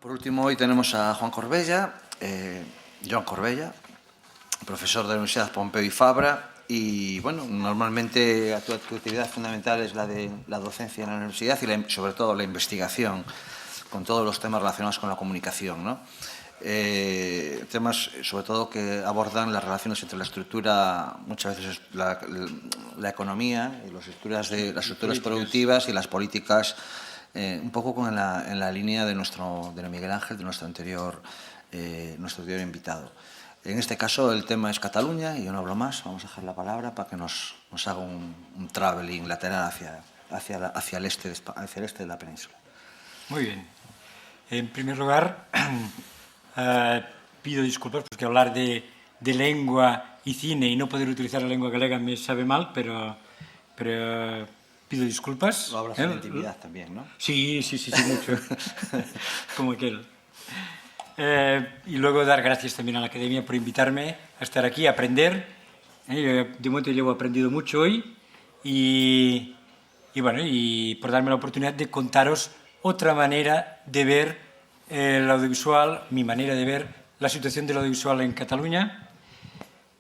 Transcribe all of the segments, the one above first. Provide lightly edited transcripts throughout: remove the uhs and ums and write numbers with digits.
Por último, hoy tenemos a Joan Corbella, Joan Corbella, profesor de la Universidad Pompeu y Fabra. Y bueno, normalmente tu actividad fundamental es la de la docencia en la universidad y sobre todo la investigación con todos los temas relacionados con la comunicación, ¿no? Temas sobre todo que abordan las relaciones entre la estructura, muchas veces la economía y las estructuras productivas y las políticas, un poco en la línea de Miguel Ángel, de nuestro anterior invitado. En este caso el tema es Cataluña y yo no hablo más, vamos a dejar la palabra para que nos haga un traveling lateral hacia el este de la península. Muy bien. En primer lugar, pido disculpas porque hablar de lengua y cine y no poder utilizar la lengua galega me sabe mal, pero pido disculpas. Lo hablas en intimidad también, ¿no? Sí, mucho. Como aquel. Y luego dar gracias también a la Academia por invitarme a estar aquí, a aprender. De momento llevo aprendido mucho hoy y por darme la oportunidad de contaros otra manera de ver el audiovisual, mi manera de ver la situación del audiovisual en Cataluña,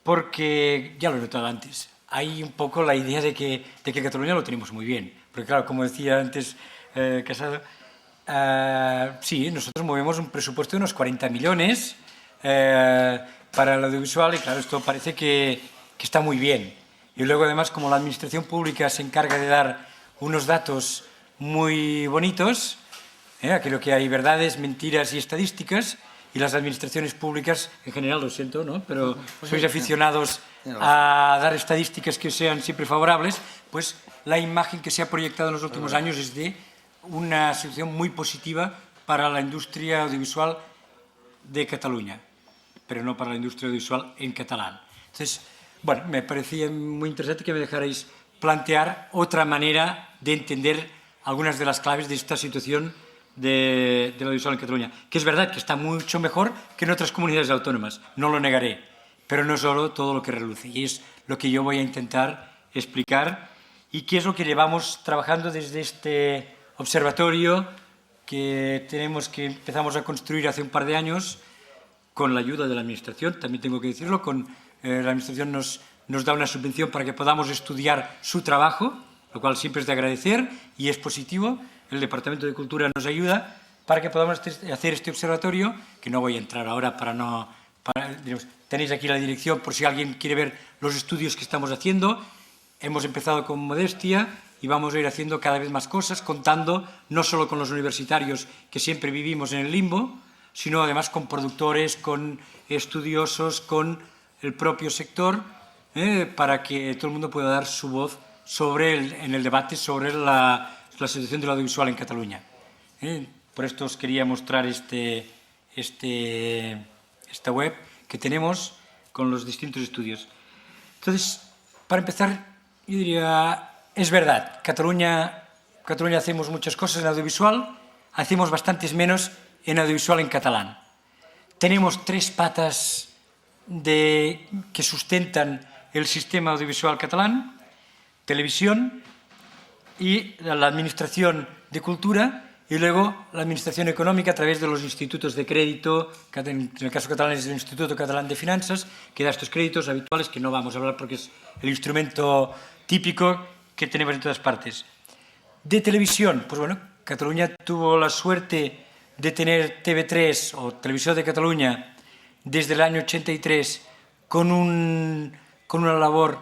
porque ya lo he notado antes. Hay un poco la idea de que Cataluña lo tenemos muy bien, porque claro, como decía antes Casado, sí, nosotros movemos un presupuesto de unos 40 millones para el audiovisual y claro, esto parece que está muy bien. Y luego además, como la administración pública se encarga de dar unos datos muy bonitos, creo que hay verdades, mentiras y estadísticas, y las administraciones públicas, en general, lo siento, ¿no? Pero sois aficionados a dar estadísticas que sean siempre favorables, pues la imagen que se ha proyectado en los últimos años es de una situación muy positiva para la industria audiovisual de Cataluña, pero no para la industria audiovisual en catalán. Entonces, bueno, me parecía muy interesante que me dejarais plantear otra manera de entender algunas de las claves de esta situación del audiovisual en Cataluña, que es verdad que está mucho mejor que en otras comunidades autónomas, no lo negaré, pero no es solo todo lo que reluce, y es lo que yo voy a intentar explicar y qué es lo que llevamos trabajando desde este observatorio que empezamos a construir hace un par de años con la ayuda de la Administración, también tengo que decirlo, la Administración nos da una subvención para que podamos estudiar su trabajo, lo cual siempre es de agradecer y es positivo. El Departamento de Cultura nos ayuda para que podamos hacer este observatorio, que no voy a entrar ahora tenéis aquí la dirección por si alguien quiere ver los estudios que estamos haciendo. Hemos empezado con modestia y vamos a ir haciendo cada vez más cosas, contando no solo con los universitarios que siempre vivimos en el limbo, sino además con productores, con estudiosos, con el propio sector, para que todo el mundo pueda dar su voz en el debate sobre la situación del audiovisual en Cataluña. Por esto os quería mostrar esta web que tenemos con los distintos estudios. Entonces, para empezar, yo diría, es verdad, Cataluña hacemos muchas cosas en audiovisual, hacemos bastantes menos en audiovisual en catalán. Tenemos tres patas que sustentan el sistema audiovisual catalán: televisión y la Administración de Cultura y luego la Administración Económica a través de los institutos de crédito, en el caso catalán es el Instituto Catalán de Finanzas, que da estos créditos habituales que no vamos a hablar porque es el instrumento típico que tenemos en todas partes. De televisión, pues bueno, Cataluña tuvo la suerte de tener TV3 o Televisión de Cataluña desde el año 83 con una labor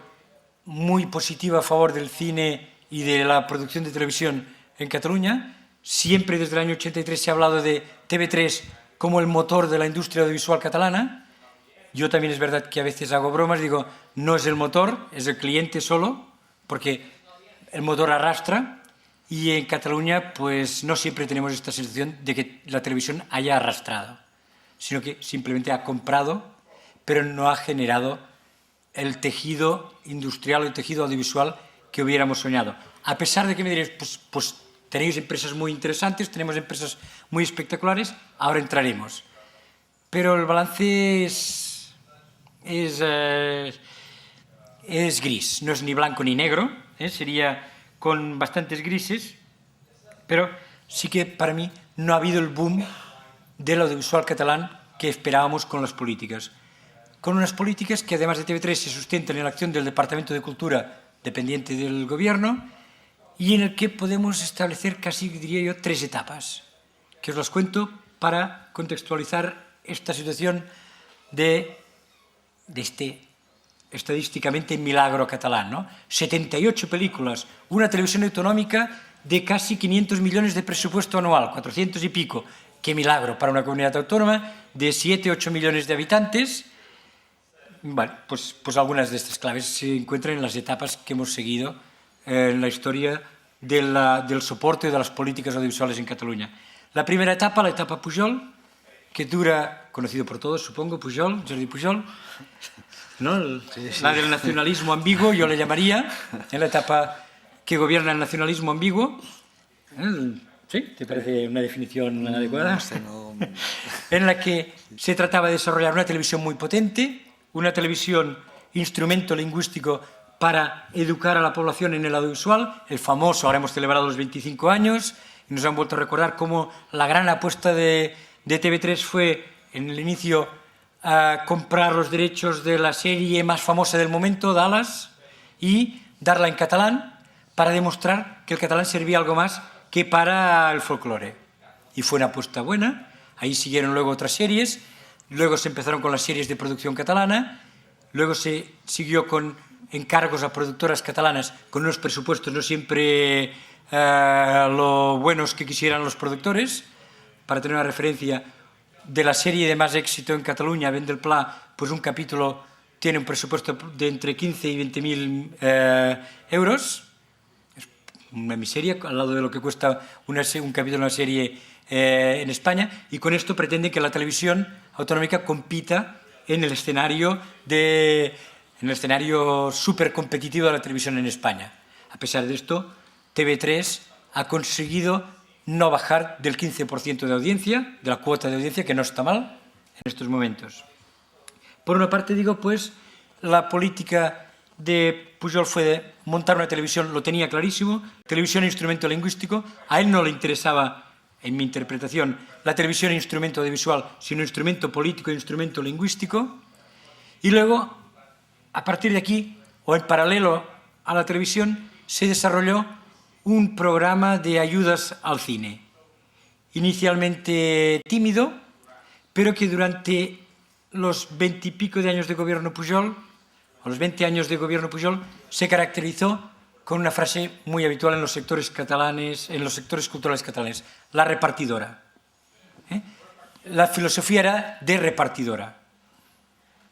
muy positiva a favor del cine y de la producción de televisión en Cataluña. Siempre desde el año 83 se ha hablado de TV3 como el motor de la industria audiovisual catalana. Yo también es verdad que a veces hago bromas, digo, no es el motor, es el cliente solo, porque el motor arrastra, y en Cataluña pues no siempre tenemos esta sensación de que la televisión haya arrastrado, sino que simplemente ha comprado, pero no ha generado el tejido industrial o el tejido audiovisual que hubiéramos soñado. A pesar de que me diréis, pues tenéis empresas muy interesantes, tenemos empresas muy espectaculares, ahora entraremos. Pero el balance es gris, no es ni blanco ni negro, sería con bastantes grises, pero sí que para mí no ha habido el boom del audiovisual catalán que esperábamos con las políticas. Con unas políticas que, además de TV3, se sustentan en la acción del Departamento de Cultura, dependiente del Gobierno, y en el que podemos establecer casi, diría yo, 3 etapas, que os las cuento para contextualizar esta situación de este estadísticamente milagro catalán, ¿no? 78 películas, una televisión autonómica de casi 500 millones de presupuesto anual, 400 y pico. Qué milagro para una comunidad autónoma de 7-8 millones de habitantes. Bueno, pues algunas de estas claves se encuentran en las etapas que hemos seguido en la historia del soporte de las políticas audiovisuales en Cataluña. La primera etapa, la etapa Pujol, que dura, conocido por todos, supongo, Pujol, Jordi Pujol, ¿no? Sí. La del nacionalismo ambiguo, yo le llamaría, en la etapa que gobierna el nacionalismo ambiguo. ¿Sí? ¿Te parece una definición adecuada? No. En la que se trataba de desarrollar una televisión muy potente, una televisión instrumento lingüístico para educar a la población en el audiovisual, el famoso, ahora hemos celebrado los 25 años, y nos han vuelto a recordar cómo la gran apuesta de TV3 fue, en el inicio, a comprar los derechos de la serie más famosa del momento, Dallas, y darla en catalán para demostrar que el catalán servía algo más que para el folclore. Y fue una apuesta buena. Ahí siguieron luego otras series, luego se empezaron con las series de producción catalana, luego se siguió con encargos a productoras catalanas con unos presupuestos no siempre lo buenos que quisieran los productores. Para tener una referencia, de la serie de más éxito en Cataluña, Vent del Pla, pues un capítulo tiene un presupuesto de entre 15 y 20.000 euros. Es una miseria al lado de lo que cuesta un capítulo de una serie en España, y con esto pretende que la televisión autonómica compita en el escenario súper competitivo de la televisión en España. A pesar de esto, TV3 ha conseguido no bajar del 15% de audiencia, de la cuota de audiencia, que no está mal en estos momentos. Por una parte, digo, pues, la política de Pujol fue de montar una televisión, lo tenía clarísimo, televisión e instrumento lingüístico. A él no le interesaba, en mi interpretación, la televisión e instrumento audiovisual, sino instrumento político e instrumento lingüístico. Y luego, a partir de aquí, o en paralelo a la televisión, se desarrolló un programa de ayudas al cine, inicialmente tímido, pero que durante los 20 y pico de años de gobierno Pujol, o los 20 años de gobierno Pujol, se caracterizó con una frase muy habitual en los sectores catalanes, en los sectores culturales catalanes: la repartidora. La filosofía era de repartidora,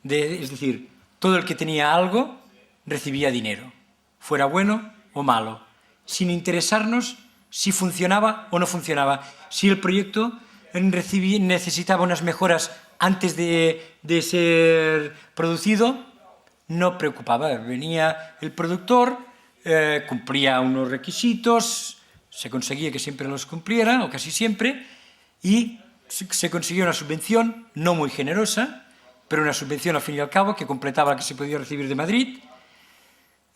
es decir, todo el que tenía algo recibía dinero, fuera bueno o malo, sin interesarnos si funcionaba o no funcionaba. Si el proyecto necesitaba unas mejoras antes de ser producido, no preocupaba. Venía el productor, cumplía unos requisitos, se conseguía que siempre los cumpliera, o casi siempre, y se consiguió una subvención no muy generosa, pero una subvención al fin y al cabo que completaba la que se podía recibir de Madrid.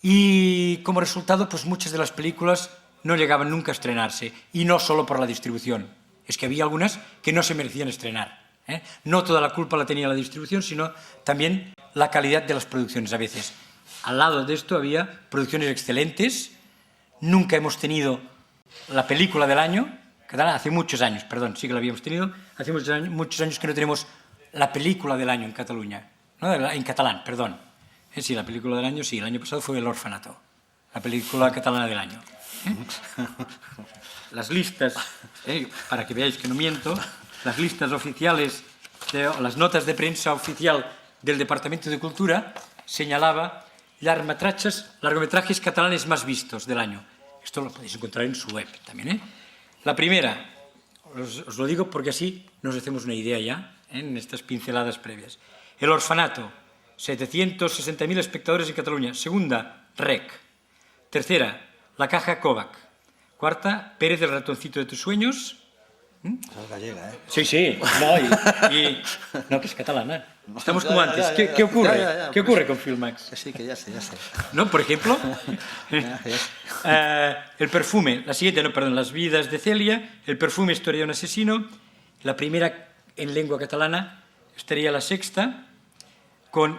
Y como resultado, pues muchas de las películas no llegaban nunca a estrenarse, y no solo por la distribución. Es que había algunas que no se merecían estrenar. No toda la culpa la tenía la distribución, sino también la calidad de las producciones a veces. Al lado de esto había producciones excelentes. Nunca hemos tenido la película del año, hace muchos años, perdón, sí que la habíamos tenido, hace muchos años que no tenemos la película del año en Cataluña, ¿no? En catalán, perdón. Sí, la película del año, sí, el año pasado fue El Orfanato, la película catalana del año. Las listas, para que veáis que no miento, las listas oficiales, las notas de prensa oficial del Departamento de Cultura señalaba largometrajes catalanes más vistos del año. Esto lo podéis encontrar en su web también. La primera, os lo digo porque así nos hacemos una idea ya, en estas pinceladas previas. El Orfanato, 760.000 espectadores en Cataluña. Segunda, REC. Tercera, La Caja Kovac. Cuarta, Pérez, el ratoncito de tus sueños. Es gallega, ¿eh? Sí, sí. No, que es catalana. Estamos como antes. ¿Qué ocurre? ¿Qué ocurre con Filmax? Sí, que ya sé. ¿No? Por ejemplo, El perfume. La siguiente, Las vidas de Celia. El perfume, historia de un asesino. La primera en lengua catalana estaría la sexta,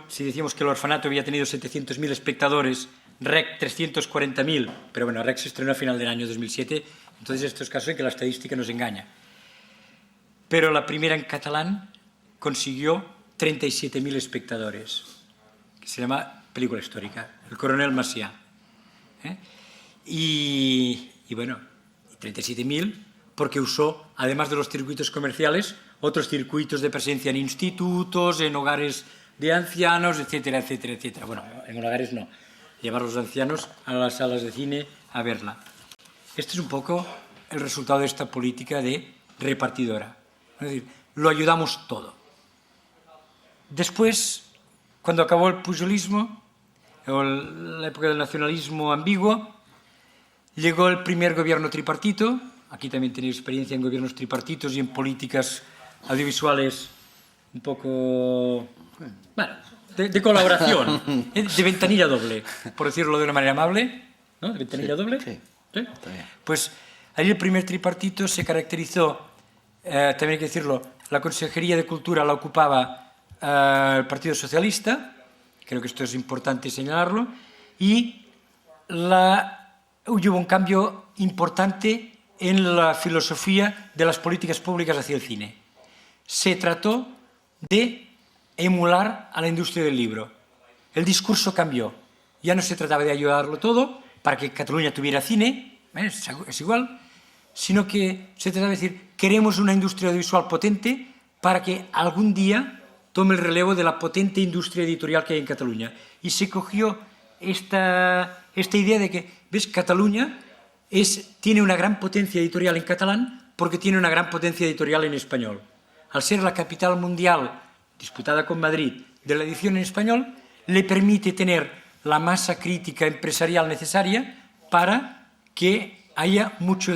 si decíamos que el orfanato había tenido 700.000 espectadores, REC 340.000, pero bueno, REC se estrenó a final del año 2007, entonces estos casos en que la estadística nos engaña. Pero la primera en catalán consiguió 37.000 espectadores, que se llama película histórica, El coronel Macià. Y bueno, 37.000 porque usó, además de los circuitos comerciales, otros circuitos de presencia en institutos, en hogares de ancianos, etcétera, etcétera, etcétera. Bueno, en hogares no, llevar a los ancianos a las salas de cine a verla. Este es un poco el resultado de esta política de repartidora. Es decir, lo ayudamos todo. Después, cuando acabó el pujolismo, o la época del nacionalismo ambiguo, llegó el primer gobierno tripartito. Aquí también tenéis experiencia en gobiernos tripartitos y en políticas audiovisuales un poco, bueno, de colaboración, de ventanilla doble, por decirlo de una manera amable, ¿no? ¿De ventanilla doble? Sí, ¿Sí? está bien. Pues ahí el primer tripartito se caracterizó, también hay que decirlo, la Consejería de Cultura la ocupaba el Partido Socialista, creo que esto es importante señalarlo, y hubo un cambio importante en la filosofía de las políticas públicas hacia el cine. Se trató de emular a la industria del libro. El discurso cambió. Ya no se trataba de ayudarlo todo para que Cataluña tuviera cine, es igual, sino que se trataba de decir, queremos una industria audiovisual potente para que algún día tome el relevo de la potente industria editorial que hay en Cataluña. Y se cogió esta idea de que, ¿ves? Cataluña tiene una gran potencia editorial en catalán porque tiene una gran potencia editorial en español. Al ser la capital mundial, disputada con Madrid, de la edición en español, le permite tener la masa crítica empresarial necesaria para que haya mucha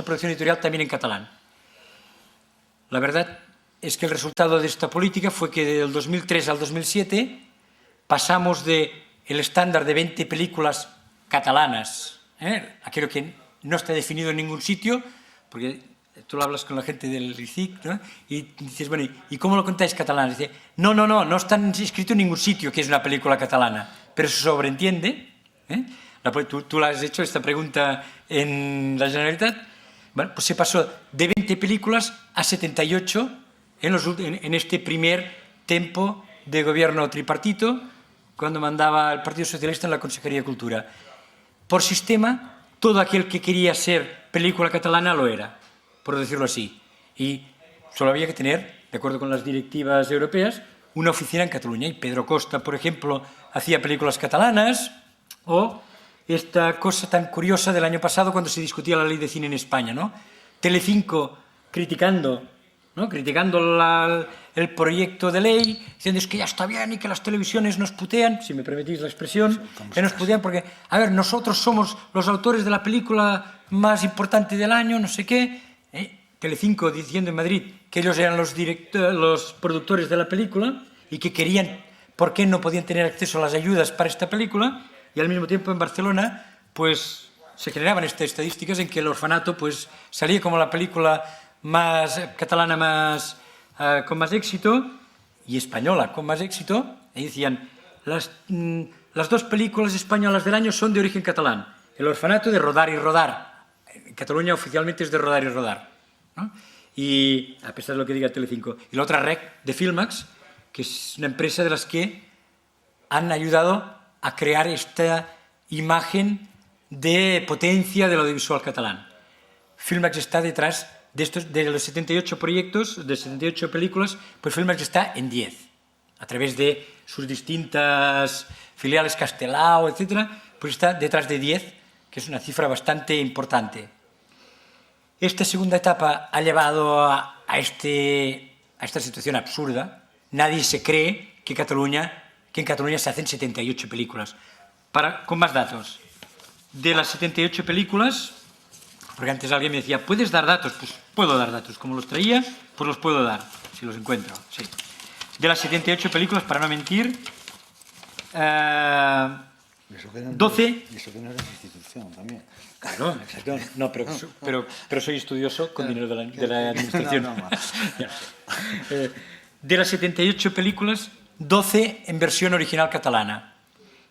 producción editorial también en catalán. La verdad es que el resultado de esta política fue que del 2003 al 2007 pasamos del estándar de 20 películas catalanas, aquello que no está definido en ningún sitio, porque tú lo hablas con la gente del ICIC, ¿no? Y dices, bueno, ¿y cómo lo contáis catalán? Dice, no está escrito en ningún sitio que es una película catalana, pero se sobreentiende. Tú has hecho esta pregunta en la Generalitat. Bueno, pues se pasó de 20 películas a 78 en este primer tiempo de gobierno tripartito, cuando mandaba el Partido Socialista en la Consejería de Cultura. Por sistema, todo aquel que quería ser película catalana lo era, por decirlo así. Y solo había que tener, de acuerdo con las directivas europeas, una oficina en Cataluña. Y Pedro Costa, por ejemplo, hacía películas catalanas, o esta cosa tan curiosa del año pasado cuando se discutía la ley de cine en España, ¿no? Telecinco criticando el proyecto de ley, diciendo es que ya está bien y que las televisiones nos putean, si me permitís la expresión, que nos putean porque, a ver, nosotros somos los autores de la película más importante del año, no sé qué. Telecinco diciendo en Madrid que ellos eran los productores de la película y que querían, ¿por qué no podían tener acceso a las ayudas para esta película? Y al mismo tiempo en Barcelona, pues se generaban estas estadísticas en que El orfanato pues salía como la película más catalana con más éxito y española con más éxito, y decían las dos películas españolas del año son de origen catalán. El orfanato de Rodar y Rodar. En Cataluña oficialmente es de Rodar y Rodar, ¿no? Y a pesar de lo que diga Telecinco. Y la otra REC de Filmax, que es una empresa de las que han ayudado a crear esta imagen de potencia del audiovisual catalán. Filmax está detrás de los 78 proyectos, de 78 películas, pues Filmax está en 10, a través de sus distintas filiales Castelao, etc., pues está detrás de 10, que es una cifra bastante importante. Esta segunda etapa ha llevado a esta situación absurda. Nadie se cree que en Cataluña se hacen 78 películas. Con más datos. De las 78 películas, porque antes alguien me decía, ¿puedes dar datos? Pues puedo dar datos. Como los traía, pues los puedo dar, si los encuentro. Sí. De las 78 películas, para no mentir, 12... Y eso que no eres institución también. Claro, exacto. No, pero soy estudioso con dinero de la administración. No, De las 78 películas, 12 en versión original catalana,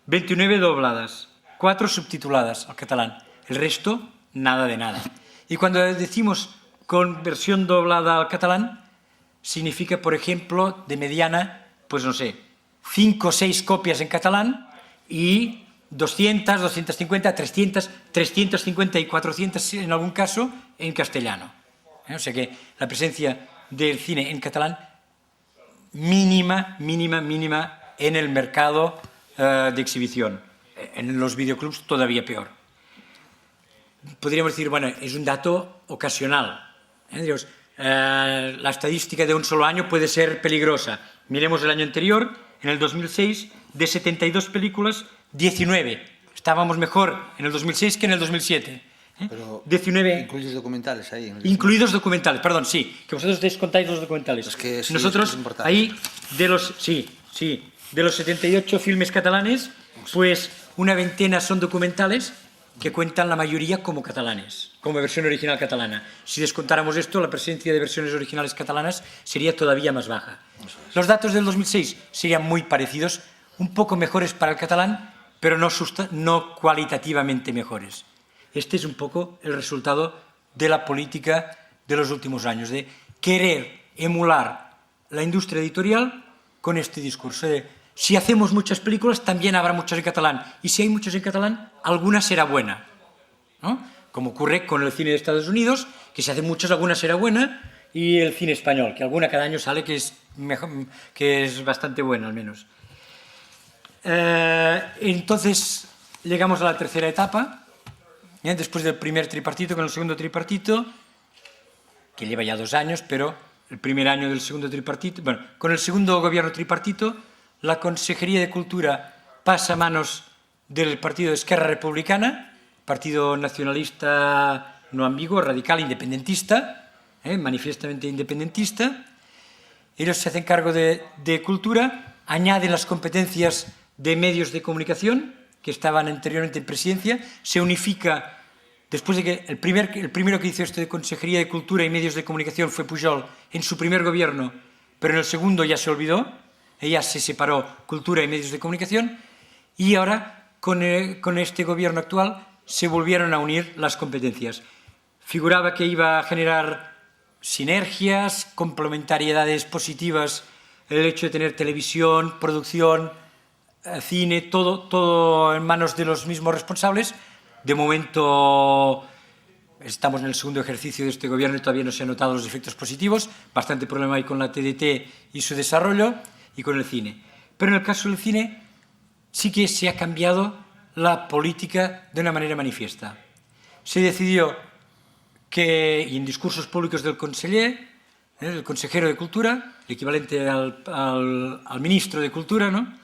29 dobladas, 4 subtituladas al catalán. El resto, nada de nada. Y cuando decimos con versión doblada al catalán, significa, por ejemplo, de mediana, pues no sé, 5 o 6 copias en catalán y 200, 250, 300, 350 y 400 en algún caso en castellano. O sea que la presencia del cine en catalán mínima en el mercado de exhibición. En los videoclubs todavía peor. Podríamos decir, bueno, es un dato ocasional. La estadística de un solo año puede ser peligrosa. Miremos el año anterior, en el 2006, de 72 películas, 19. Estábamos mejor en el 2006 que en el 2007. Pero 19. incluyes documentales ahí. Incluidos documentales, perdón, sí, que vosotros descontáis los documentales. Es que sí, nosotros, es importante. ahí, de los 78 filmes catalanes, pues una veintena son documentales que cuentan la mayoría como catalanes, como versión original catalana. Si descontáramos esto, la presencia de versiones originales catalanas sería todavía más baja. Los datos del 2006 serían muy parecidos, un poco mejores para el catalán, pero no cualitativamente mejores. Este es un poco el resultado de la política de los últimos años, de querer emular la industria editorial con este discurso de si hacemos muchas películas, también habrá muchas en catalán. Y si hay muchas en catalán, alguna será buena, ¿no? Como ocurre con el cine de Estados Unidos, que si hacen muchas, alguna será buena, y el cine español, que alguna cada año sale que es, mejor, que es bastante buena, al menos. Entonces, llegamos a la tercera etapa, después del primer tripartito, con el segundo tripartito, que lleva ya 2 años, pero el primer año del segundo tripartito, bueno, con el segundo gobierno tripartito, la Consejería de Cultura pasa a manos del partido de Esquerra Republicana, partido nacionalista no ambiguo, radical, independentista, manifiestamente independentista. Ellos se hacen cargo de cultura, añaden las competencias de medios de comunicación, que estaban anteriormente en presidencia, se unifica, después de que el primero que hizo esto de Consejería de Cultura y Medios de Comunicación fue Pujol en su primer gobierno, pero en el segundo ya se olvidó, ella se separó Cultura y Medios de Comunicación, y ahora con este gobierno actual se volvieron a unir las competencias. Figuraba que iba a generar sinergias, complementariedades positivas, el hecho de tener televisión, producción, cine, todo en manos de los mismos responsables. De momento estamos en el segundo ejercicio de este gobierno y todavía no se han notado los efectos positivos. Bastante problema hay con la TDT y su desarrollo y con el cine. Pero en el caso del cine sí que se ha cambiado la política de una manera manifiesta. Se decidió que, y en discursos públicos del conseller, el consejero de Cultura, el equivalente al ministro de Cultura, ¿no?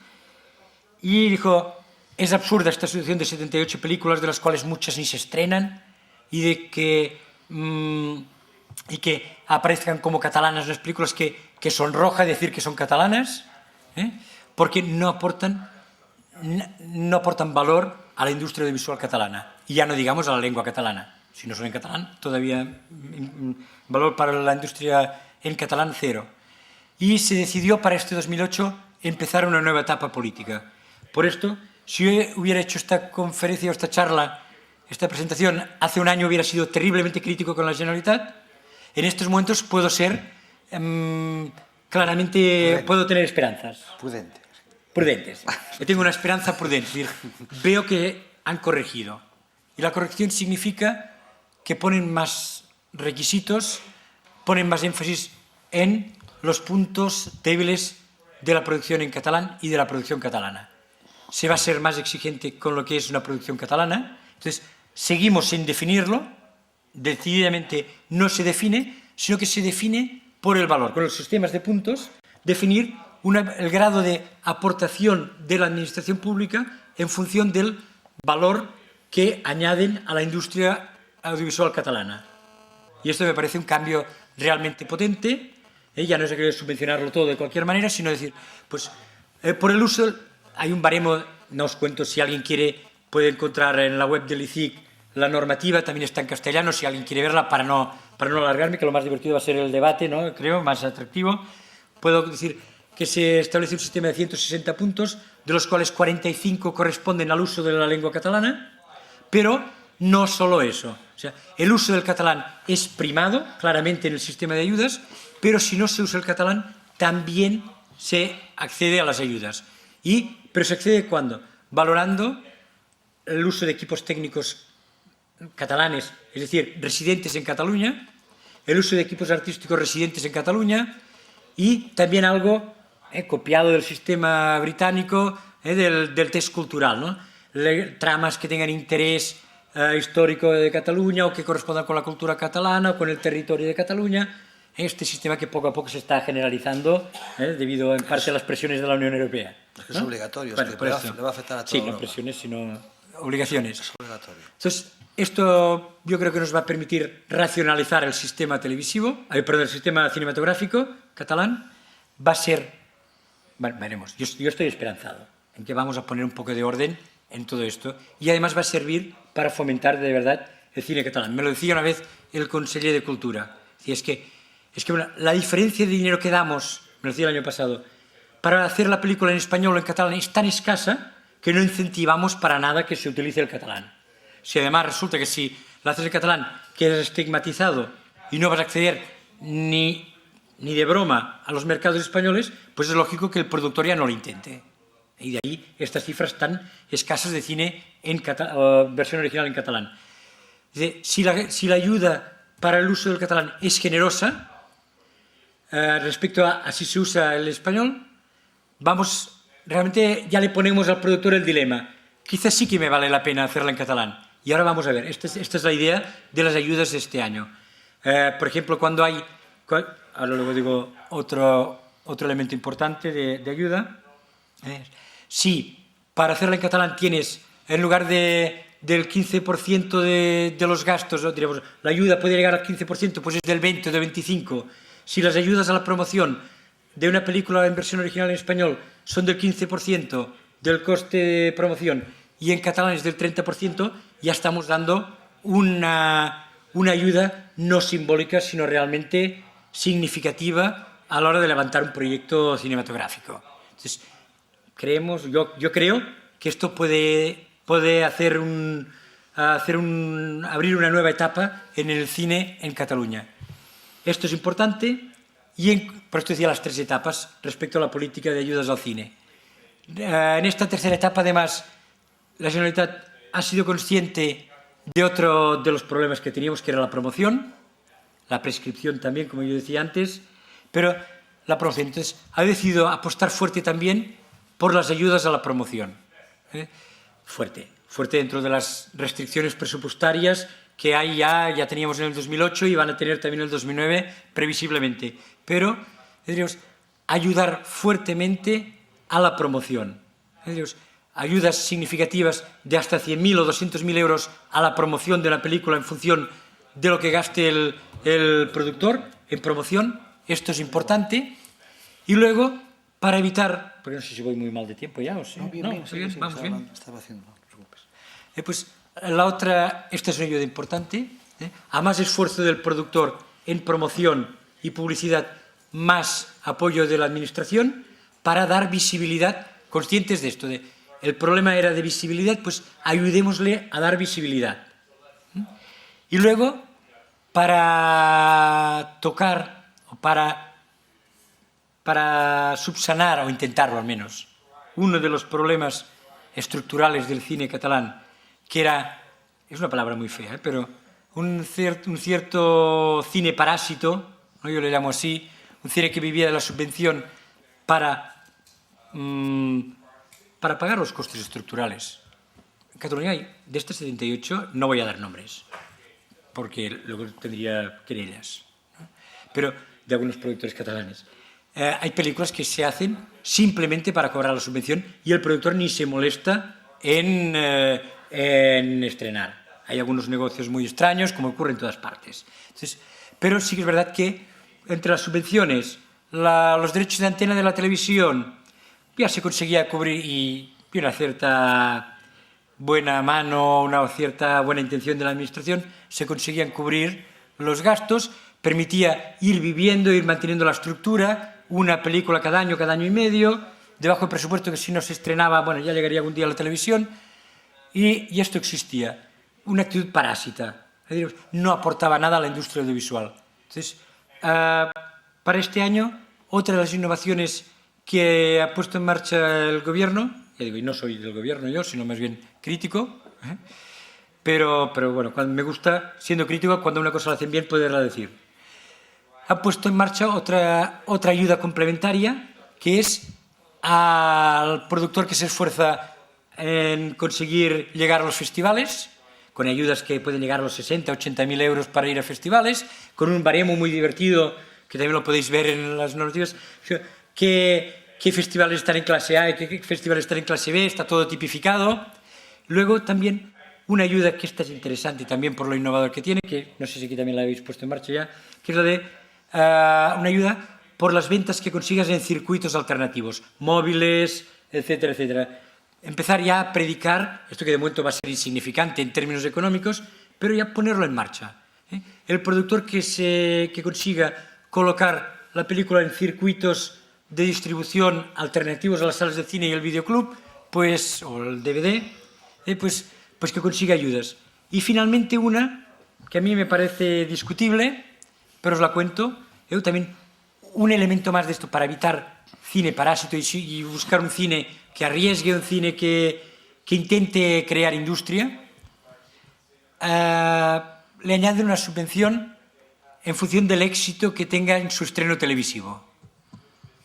Y dijo, es absurda esta situación de 78 películas, de las cuales muchas ni se estrenan, y que aparezcan como catalanas las películas que sonroja decir que son catalanas, porque no aportan valor a la industria audiovisual catalana, y ya no digamos a la lengua catalana. Si no son en catalán, todavía valor para la industria en catalán cero. Y se decidió para este 2008 empezar una nueva etapa política. Por esto, si yo hubiera hecho esta conferencia o esta charla, esta presentación, hace un año hubiera sido terriblemente crítico con la Generalitat. En estos momentos puedo ser, claramente, puedo tener esperanzas. Prudentes. Yo tengo una esperanza prudente. Es decir, veo que han corregido. Y la corrección significa que ponen más requisitos, ponen más énfasis en los puntos débiles de la producción en catalán y de la producción catalana. Se va a ser más exigente con lo que es una producción catalana. Entonces, seguimos sin definirlo, decididamente no se define, sino que se define por el valor. Con los sistemas de puntos, definir el grado de aportación de la administración pública en función del valor que añaden a la industria audiovisual catalana. Y esto me parece un cambio realmente potente. Ya no es que subvencionarlo todo de cualquier manera, sino decir, pues por el uso hay un baremo no os cuento, si alguien quiere, puede encontrar en la web del ICIC la normativa, también está en castellano, si alguien quiere verla, para no alargarme, que lo más divertido va a ser el debate, ¿no? Creo, más atractivo. Puedo decir que se establece un sistema de 160 puntos, de los cuales 45 corresponden al uso de la lengua catalana, pero no solo eso. O sea, el uso del catalán es primado, claramente, en el sistema de ayudas, pero si no se usa el catalán, también se accede a las ayudas. ¿Pero se accede cuándo? Valorando el uso de equipos técnicos catalanes, es decir, residentes en Cataluña, el uso de equipos artísticos residentes en Cataluña y también algo copiado del sistema británico del test cultural, ¿no? Tramas que tengan interés histórico de Cataluña o que correspondan con la cultura catalana o con el territorio de Cataluña. Este sistema que poco a poco se está generalizando debido en parte a las presiones de la Unión Europea. Es que es obligatorio, Bueno, es que le va a afectar a toda Sí, no Europa. presiones, sino obligaciones. Es obligatorio. Entonces, esto yo creo que nos va a permitir racionalizar el sistema televisivo, perdón, el sistema cinematográfico catalán. Va a ser, bueno, veremos, yo estoy esperanzado en que vamos a poner un poco de orden en todo esto y además va a servir para fomentar de verdad el cine catalán. Me lo decía una vez el conseller de Cultura, y es que bueno, la diferencia de dinero que damos, me lo decía el año pasado, para hacer la película en español o en catalán es tan escasa que no incentivamos para nada que se utilice el catalán. Si además resulta que si lo haces en catalán quedas estigmatizado y no vas a acceder ni de broma a los mercados españoles, pues es lógico que el productor ya no lo intente. Y de ahí estas cifras tan escasas de cine en versión original en catalán. Si la ayuda para el uso del catalán es generosa, respecto a si se usa el español, realmente ya le ponemos al productor el dilema. Quizás sí que me vale la pena hacerla en catalán. Y ahora vamos a ver, esta es la idea de las ayudas de este año. Por ejemplo, cuando hay... Ahora luego digo otro elemento importante de ayuda. Si para hacerla en catalán tienes, en lugar del 15% de los gastos, ¿no? Diremos, la ayuda puede llegar al 15%, pues es del 20 o del 25%. Si las ayudas a la promoción de una película en versión original en español son del 15% del coste de promoción y en catalán es del 30%, ya estamos dando una ayuda no simbólica, sino realmente significativa a la hora de levantar un proyecto cinematográfico. Entonces, yo creo que esto puede abrir una nueva etapa en el cine en Cataluña. Esto es importante por esto decía las tres etapas respecto a la política de ayudas al cine. En esta tercera etapa, además, la Generalitat ha sido consciente de otro de los problemas que teníamos, que era la promoción, la prescripción también, como yo decía antes, pero la promoción. Entonces, ha decidido apostar fuerte también por las ayudas a la promoción. Fuerte dentro de las restricciones presupuestarias que hay ya teníamos en el 2008 y van a tener también en el 2009 previsiblemente. Pero, ayudar fuertemente a la promoción. Ayudas significativas de hasta 100.000 o 200.000 euros a la promoción de una película en función de lo que gaste el productor en promoción. Esto es importante. Y luego, para evitar, porque no sé si voy muy mal de tiempo ya, o sí. No, bien, vamos bien. Estaba haciendo, no te preocupes. Pues la otra, esta es una ayuda importante, a más esfuerzo del productor en promoción y publicidad, más apoyo de la administración para dar visibilidad, conscientes de esto, el problema era de visibilidad, pues ayudémosle a dar visibilidad. Y luego, para tocar, o para subsanar, o intentarlo al menos, uno de los problemas estructurales del cine catalán, que es una palabra muy fea, pero un cierto cine parásito, ¿no? Yo le llamo así, un cine que vivía de la subvención para pagar los costes estructurales. En Cataluña hay, de estas 78, no voy a dar nombres, porque luego tendría querellas, ¿no? Pero de algunos productores catalanes. Hay películas que se hacen simplemente para cobrar la subvención y el productor ni se molesta en estrenar. Hay algunos negocios muy extraños, como ocurre en todas partes. Entonces, pero sí que es verdad que entre las subvenciones, los derechos de antena de la televisión, ya se conseguía cubrir y y una cierta buena mano, una cierta buena intención de la administración, se conseguían cubrir los gastos, permitía ir viviendo, ir manteniendo la estructura, una película cada año y medio, debajo del presupuesto que si no se estrenaba, bueno, ya llegaría algún día a la televisión, y esto existía, una actitud parásita, es decir, no aportaba nada a la industria audiovisual. Entonces, para este año, otra de las innovaciones que ha puesto en marcha el gobierno, ya digo, y no soy del gobierno yo, sino más bien crítico, pero bueno, cuando me gusta, siendo crítico, cuando una cosa la hacen bien, poderla decir. Ha puesto en marcha otra ayuda complementaria, que es al productor que se esfuerza en conseguir llegar a los festivales, con ayudas que pueden llegar a los 60, 80.000 euros para ir a festivales, con un baremo muy divertido, que también lo podéis ver en las normativas, qué festivales están en clase A y qué festivales están en clase B, está todo tipificado. Luego también una ayuda que esta es interesante también por lo innovador que tiene, que no sé si aquí también la habéis puesto en marcha ya, que es la de una ayuda por las ventas que consigas en circuitos alternativos, móviles, etcétera, etcétera. Empezar ya a predicar, esto que de momento va a ser insignificante en términos económicos, pero ya ponerlo en marcha. El productor que consiga colocar la película en circuitos de distribución alternativos a las salas de cine y el videoclub, pues, o el DVD, pues que consiga ayudas. Y finalmente una, que a mí me parece discutible, pero os la cuento, también un elemento más de esto para evitar cine parásito y buscar un cine que arriesgue, un cine que intente crear industria, le añade una subvención en función del éxito que tenga en su estreno televisivo.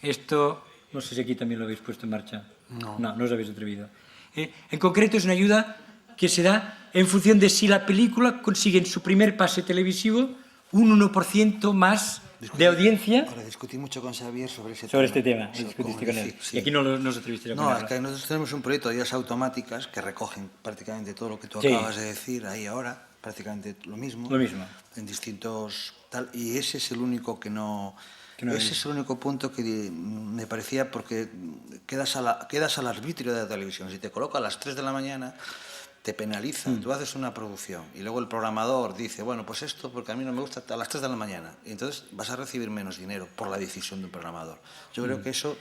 Esto, no sé si aquí también lo habéis puesto en marcha. No os habéis atrevido. En concreto es una ayuda que se da en función de si la película consigue en su primer pase televisivo un 1% más de audiencia. Ahora discutí mucho con Xavier sobre ese sobre tema. este tema. Discutiste con él. Sí. Y aquí no os atrevisteis a No, ponerlo. es que nosotros tenemos un proyecto de ayudas automáticas que recogen prácticamente todo lo que tú Sí. acabas de decir ahí ahora, prácticamente lo mismo. Lo mismo. En distintos tal, y ese es el único que no no ese es el único punto que me parecía, porque quedas al arbitrio de la televisión. Si te coloca a las 3 de la mañana, te penaliza. Tú haces una producción y luego el programador dice, bueno, pues esto porque a mí no me gusta a las 3 de la mañana. Y entonces vas a recibir menos dinero por la decisión de un programador. Yo creo que eso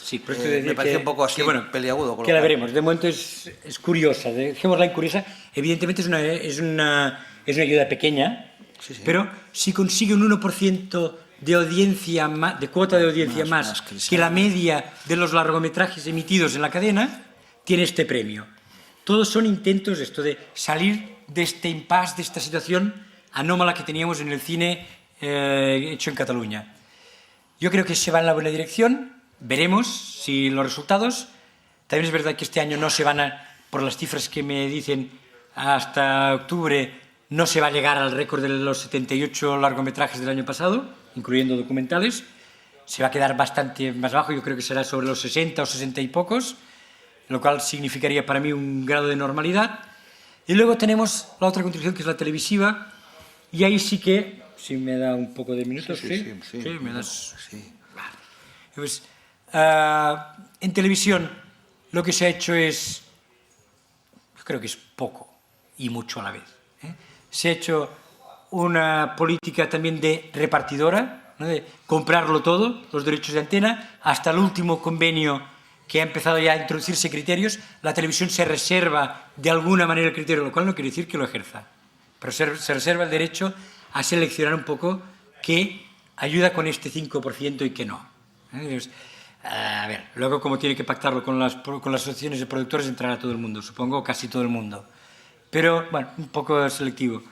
Sí, pero esto de decir me parece un poco así, bueno, peliagudo. Que la veremos. De momento es curiosa. Dejémosla en curiosa. Evidentemente es una ayuda pequeña, Sí. pero si consigue un 1% de audiencia, de cuota de audiencia más que la media de los largometrajes emitidos en la cadena, tiene este premio. Todos son intentos esto de salir de este impasse, de esta situación anómala que teníamos en el cine hecho en Cataluña. Yo creo que se va en la buena dirección. Veremos si los resultados. También es verdad que este año no se van por las cifras que me dicen, hasta octubre no se va a llegar al récord de los 78 largometrajes del año pasado, incluyendo documentales. Se va a quedar bastante más bajo, yo creo que será sobre los 60 o 60 y pocos, lo cual significaría para mí un grado de normalidad. Y luego tenemos la otra contribución, que es la televisiva, y ahí sí que, si me da un poco de minutos, Sí, me das... Sí. Pues, en televisión lo que se ha hecho es, yo creo que es poco y mucho a la vez. Se ha hecho una política también de repartidora, ¿no? De comprarlo todo, los derechos de antena, hasta el último convenio que ha empezado ya a introducirse criterios. La televisión se reserva de alguna manera el criterio, lo cual no quiere decir que lo ejerza, pero se reserva el derecho a seleccionar un poco qué ayuda con este 5% y qué no. A ver, luego como tiene que pactarlo con las asociaciones de productores, entrará todo el mundo, supongo, casi todo el mundo. Pero, bueno, un poco selectivo.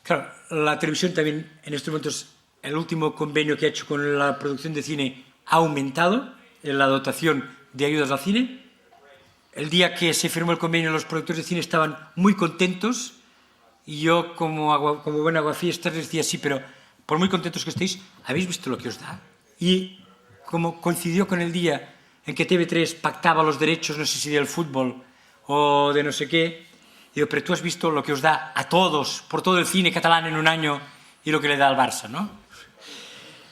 Claro, la televisión también, en estos momentos, el último convenio que ha hecho con la producción de cine ha aumentado en la dotación de ayudas al cine. El día que se firmó el convenio, los productores de cine estaban muy contentos, y yo, como buen aguafiestas, les decía, sí, pero por muy contentos que estéis, ¿habéis visto lo que os da? Y como coincidió con el día en que TV3 pactaba los derechos, no sé si del fútbol o de no sé qué, digo, pero tú has visto lo que os da a todos, por todo el cine catalán en un año, y lo que le da al Barça, ¿no?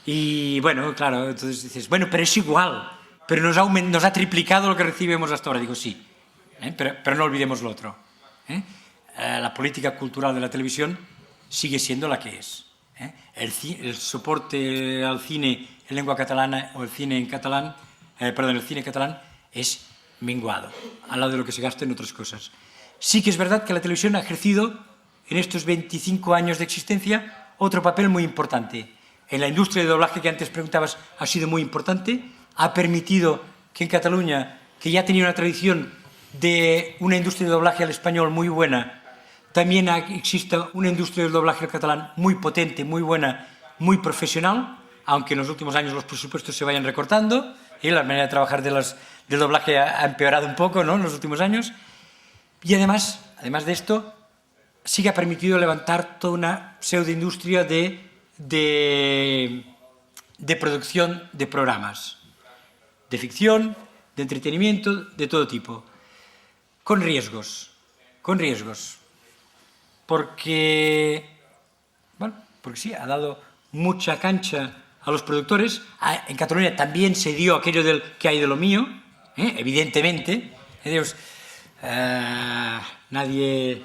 Y bueno, claro, entonces dices, bueno, pero es igual, pero nos ha triplicado lo que recibimos hasta ahora. Digo, sí, pero no olvidemos lo otro. La política cultural de la televisión sigue siendo la que es. El soporte al cine en lengua catalana o el cine en catalán, el cine catalán es menguado, al lado de lo que se gasta en otras cosas. Sí que es verdad que la televisión ha ejercido en estos 25 años de existencia otro papel muy importante. En la industria de doblaje que antes preguntabas ha sido muy importante, ha permitido que en Cataluña, que ya tenía una tradición de una industria de doblaje al español muy buena, también exista una industria del doblaje al catalán muy potente, muy buena, muy profesional, aunque en los últimos años los presupuestos se vayan recortando, y la manera de trabajar del doblaje ha empeorado un poco, ¿no?, en los últimos años. Y además de esto, sí que ha permitido levantar toda una pseudoindustria de producción de programas, de ficción, de entretenimiento, de todo tipo, con riesgos, porque sí, ha dado mucha cancha a los productores. En Cataluña también se dio aquello del que hay de lo mío, evidentemente. Nadie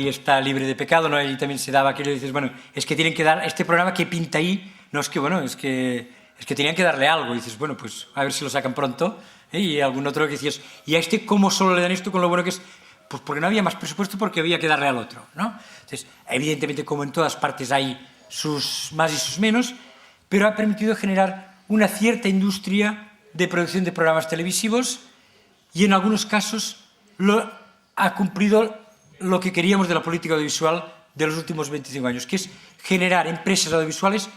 está libre de pecado, ¿no? Y también se daba aquello, dices, bueno, es que tienen que dar este programa que pinta ahí, no, es que tenían que darle algo, y dices, bueno, pues a ver si lo sacan pronto, y algún otro que decías, ¿y a este cómo solo le dan esto con lo bueno que es? Pues porque no había más presupuesto, porque había que darle al otro, ¿no? Entonces, evidentemente, como en todas partes hay sus más y sus menos, pero ha permitido generar una cierta industria de producción de programas televisivos y en algunos casos ha cumplido lo que queríamos de la política audiovisual de los últimos 25 años, que es generar empresas audiovisuales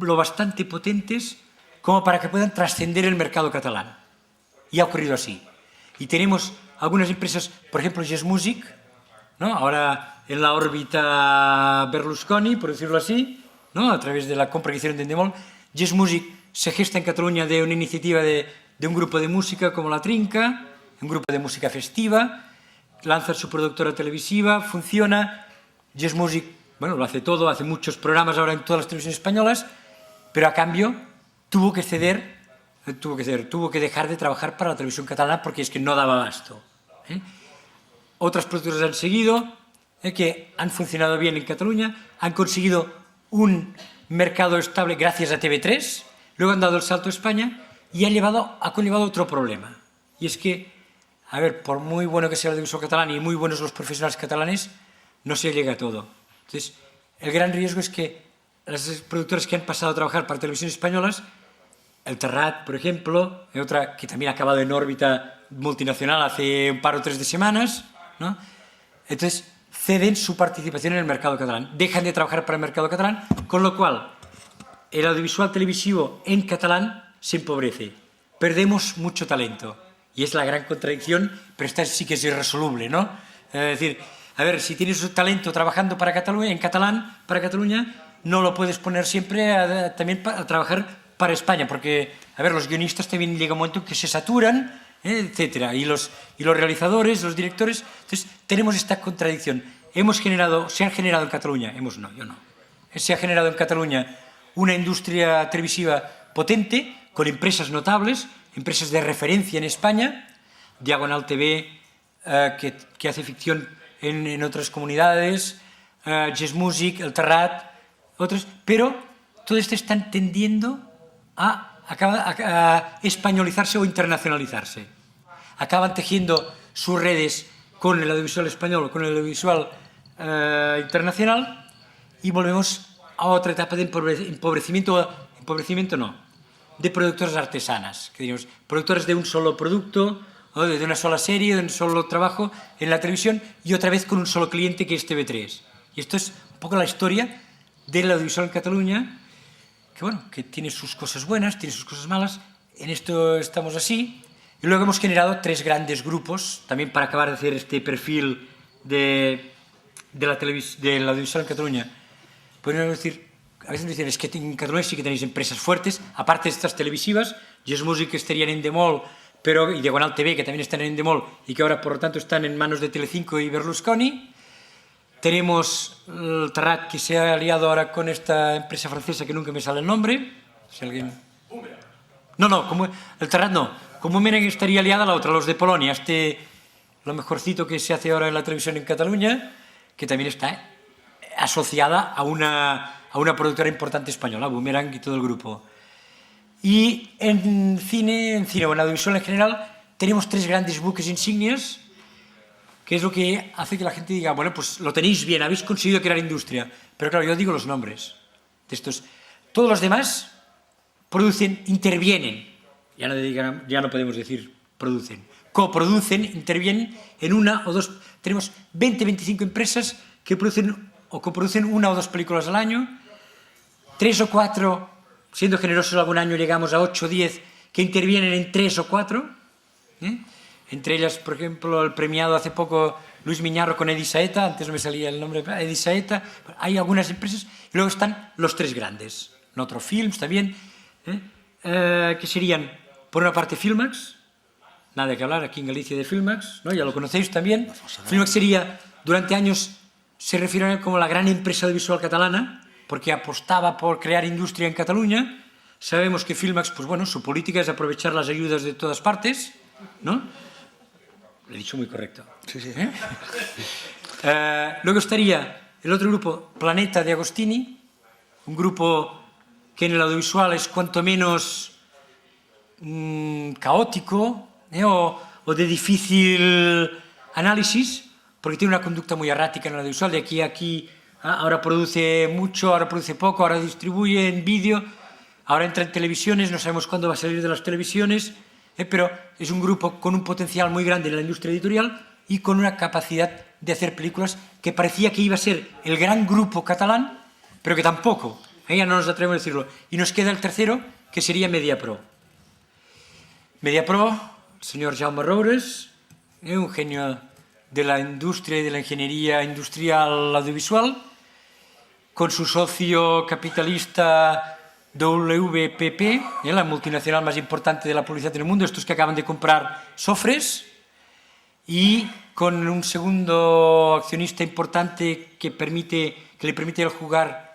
lo bastante potentes como para que puedan trascender el mercado catalán. Y ha ocurrido así. Y tenemos algunas empresas, por ejemplo, Yes Music, ¿no?, ahora en la órbita Berlusconi, por decirlo así, ¿no?, a través de la compra que hicieron de Endemol. Yes Music se gesta en Cataluña de una iniciativa de un grupo de música como La Trinca, un grupo de música festiva, lanza su productora televisiva, funciona. Yes Music, bueno, lo hace todo, hace muchos programas ahora en todas las televisiones españolas, pero a cambio tuvo que dejar de trabajar para la televisión catalana porque es que no daba abasto. Otras productoras han seguido, que han funcionado bien en Cataluña, han conseguido un mercado estable gracias a TV3, luego han dado el salto a España y ha conllevado otro problema. Y es que, a ver, por muy bueno que sea el audiovisual catalán y muy buenos los profesionales catalanes, no se llega a todo. Entonces, el gran riesgo es que las productoras que han pasado a trabajar para televisiones españolas, el Terrat, por ejemplo, otra que también ha acabado en órbita multinacional hace un par o tres de semanas, ¿no?, entonces ceden su participación en el mercado catalán, dejan de trabajar para el mercado catalán, con lo cual el audiovisual televisivo en catalán se empobrece, perdemos mucho talento. Y es la gran contradicción, pero esta sí que es irresoluble, ¿no? Es decir, a ver, si tienes talento trabajando para Cataluña, en catalán, para Cataluña, no lo puedes poner siempre también a trabajar para España, porque, a ver, los guionistas también llega un momento en que se saturan, etcétera, y los realizadores, los directores. Entonces, tenemos esta contradicción. Se han generado en Cataluña, yo no. Se ha generado en Cataluña una industria televisiva potente, con empresas notables, empresas de referencia en España, Diagonal TV, que hace ficción en otras comunidades, Yes Music, el Terrat, otros, pero todo esto están tendiendo a españolizarse o internacionalizarse. Acaban tejiendo sus redes con el audiovisual español o con el audiovisual internacional y volvemos a otra etapa de empobrecimiento de productoras artesanas, que digamos, productoras de un solo producto, o de una sola serie, de un solo trabajo en la televisión y otra vez con un solo cliente que es TV3. Y esto es un poco la historia del audiovisual en Cataluña, que bueno, que tiene sus cosas buenas, tiene sus cosas malas. En esto estamos así. Y luego hemos generado tres grandes grupos, también para acabar de hacer este perfil del audiovisual en Cataluña. Podríamos decir, a veces me dicen, es que en Cataluña sí que tenéis empresas fuertes, aparte de estas televisivas, Yes Music que estarían en Endemol, y Diagonal TV, que también están en Endemol y que ahora, por lo tanto, están en manos de Telecinco y Berlusconi. Tenemos el Terrat, que se ha aliado ahora con esta empresa francesa que nunca me sale el nombre. Si alguien... No, como el Terrat no. Como Meren estaría liada la otra, los de Polonia, lo mejorcito que se hace ahora en la televisión en Cataluña, que también está asociada a una productora importante española, Boomerang y todo el grupo. Y en cine o en audiovisual en general, tenemos 3 grandes buques insignias, que es lo que hace que la gente diga, bueno, pues lo tenéis bien, habéis conseguido crear industria. Pero claro, yo digo los nombres de estos. Todos los demás producen, intervienen, ya no podemos decir producen, coproducen, intervienen en una o dos, tenemos 20, 25 empresas que producen o coproducen 1 o 2 películas al año, 3 o 4, siendo generosos algún año llegamos a 8 o 10, que intervienen en 3 o 4, entre ellas, por ejemplo, el premiado hace poco Luis Miñarro con Edi Saeta, antes no me salía el nombre, Edi Saeta, hay algunas empresas, y luego están los 3 grandes, Notro Films también, que serían, por una parte, Filmax, nada que hablar aquí en Galicia de Filmax, ¿no? Ya lo conocéis también. Filmax sería, durante años, se refiere a él como la gran empresa audiovisual catalana, porque apostaba por crear industria en Cataluña. Sabemos que Filmax, pues bueno, su política es aprovechar las ayudas de todas partes, ¿no? Lo he dicho muy correcto. Sí, sí. Luego estaría el otro grupo, Planeta de Agostini, un grupo que en el audiovisual es cuanto menos caótico o de difícil análisis, porque tiene una conducta muy errática en el audiovisual, de aquí a aquí, ahora produce mucho, ahora produce poco, ahora distribuye en vídeo, ahora entra en televisiones, no sabemos cuándo va a salir de las televisiones, pero es un grupo con un potencial muy grande en la industria editorial y con una capacidad de hacer películas que parecía que iba a ser el gran grupo catalán, pero que tampoco, ya no nos atrevemos a decirlo. Y nos queda el tercero, que sería Mediapro. Mediapro, el señor Jaume Roures, un genio de la industria y de la ingeniería industrial audiovisual, con su socio capitalista WPP, la multinacional más importante de la publicidad en el mundo, estos que acaban de comprar Sofres, y con un segundo accionista importante que le permite jugar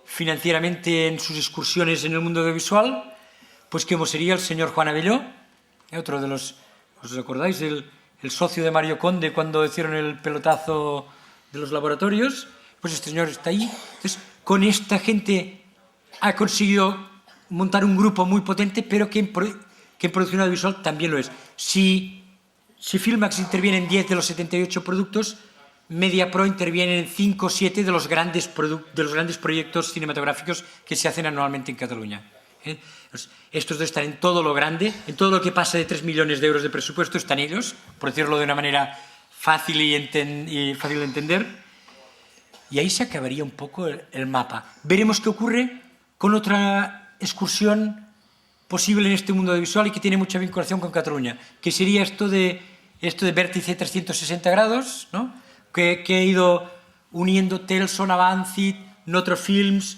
financieramente en sus excursiones en el mundo audiovisual, pues como sería el señor Juan Abelló, otro de los, ¿os acordáis? El socio de Mario Conde cuando hicieron el pelotazo de los laboratorios, pues este señor está ahí. Entonces, con esta gente ha conseguido montar un grupo muy potente, pero que en producción audiovisual también lo es. Si Filmax interviene en 10 de los 78 productos, Mediapro interviene en 5 o 7 de los grandes proyectos cinematográficos que se hacen anualmente en Cataluña. Pues estos dos están en todo lo grande, en todo lo que pasa de 3 millones de euros de presupuesto están ellos, por decirlo de una manera fácil y fácil de entender. Y ahí se acabaría un poco el mapa. Veremos qué ocurre con otra excursión posible en este mundo audiovisual y que tiene mucha vinculación con Cataluña, que sería esto de vértice 360 grados, ¿no? que ha ido uniendo Telson, Avancit, Notro Films,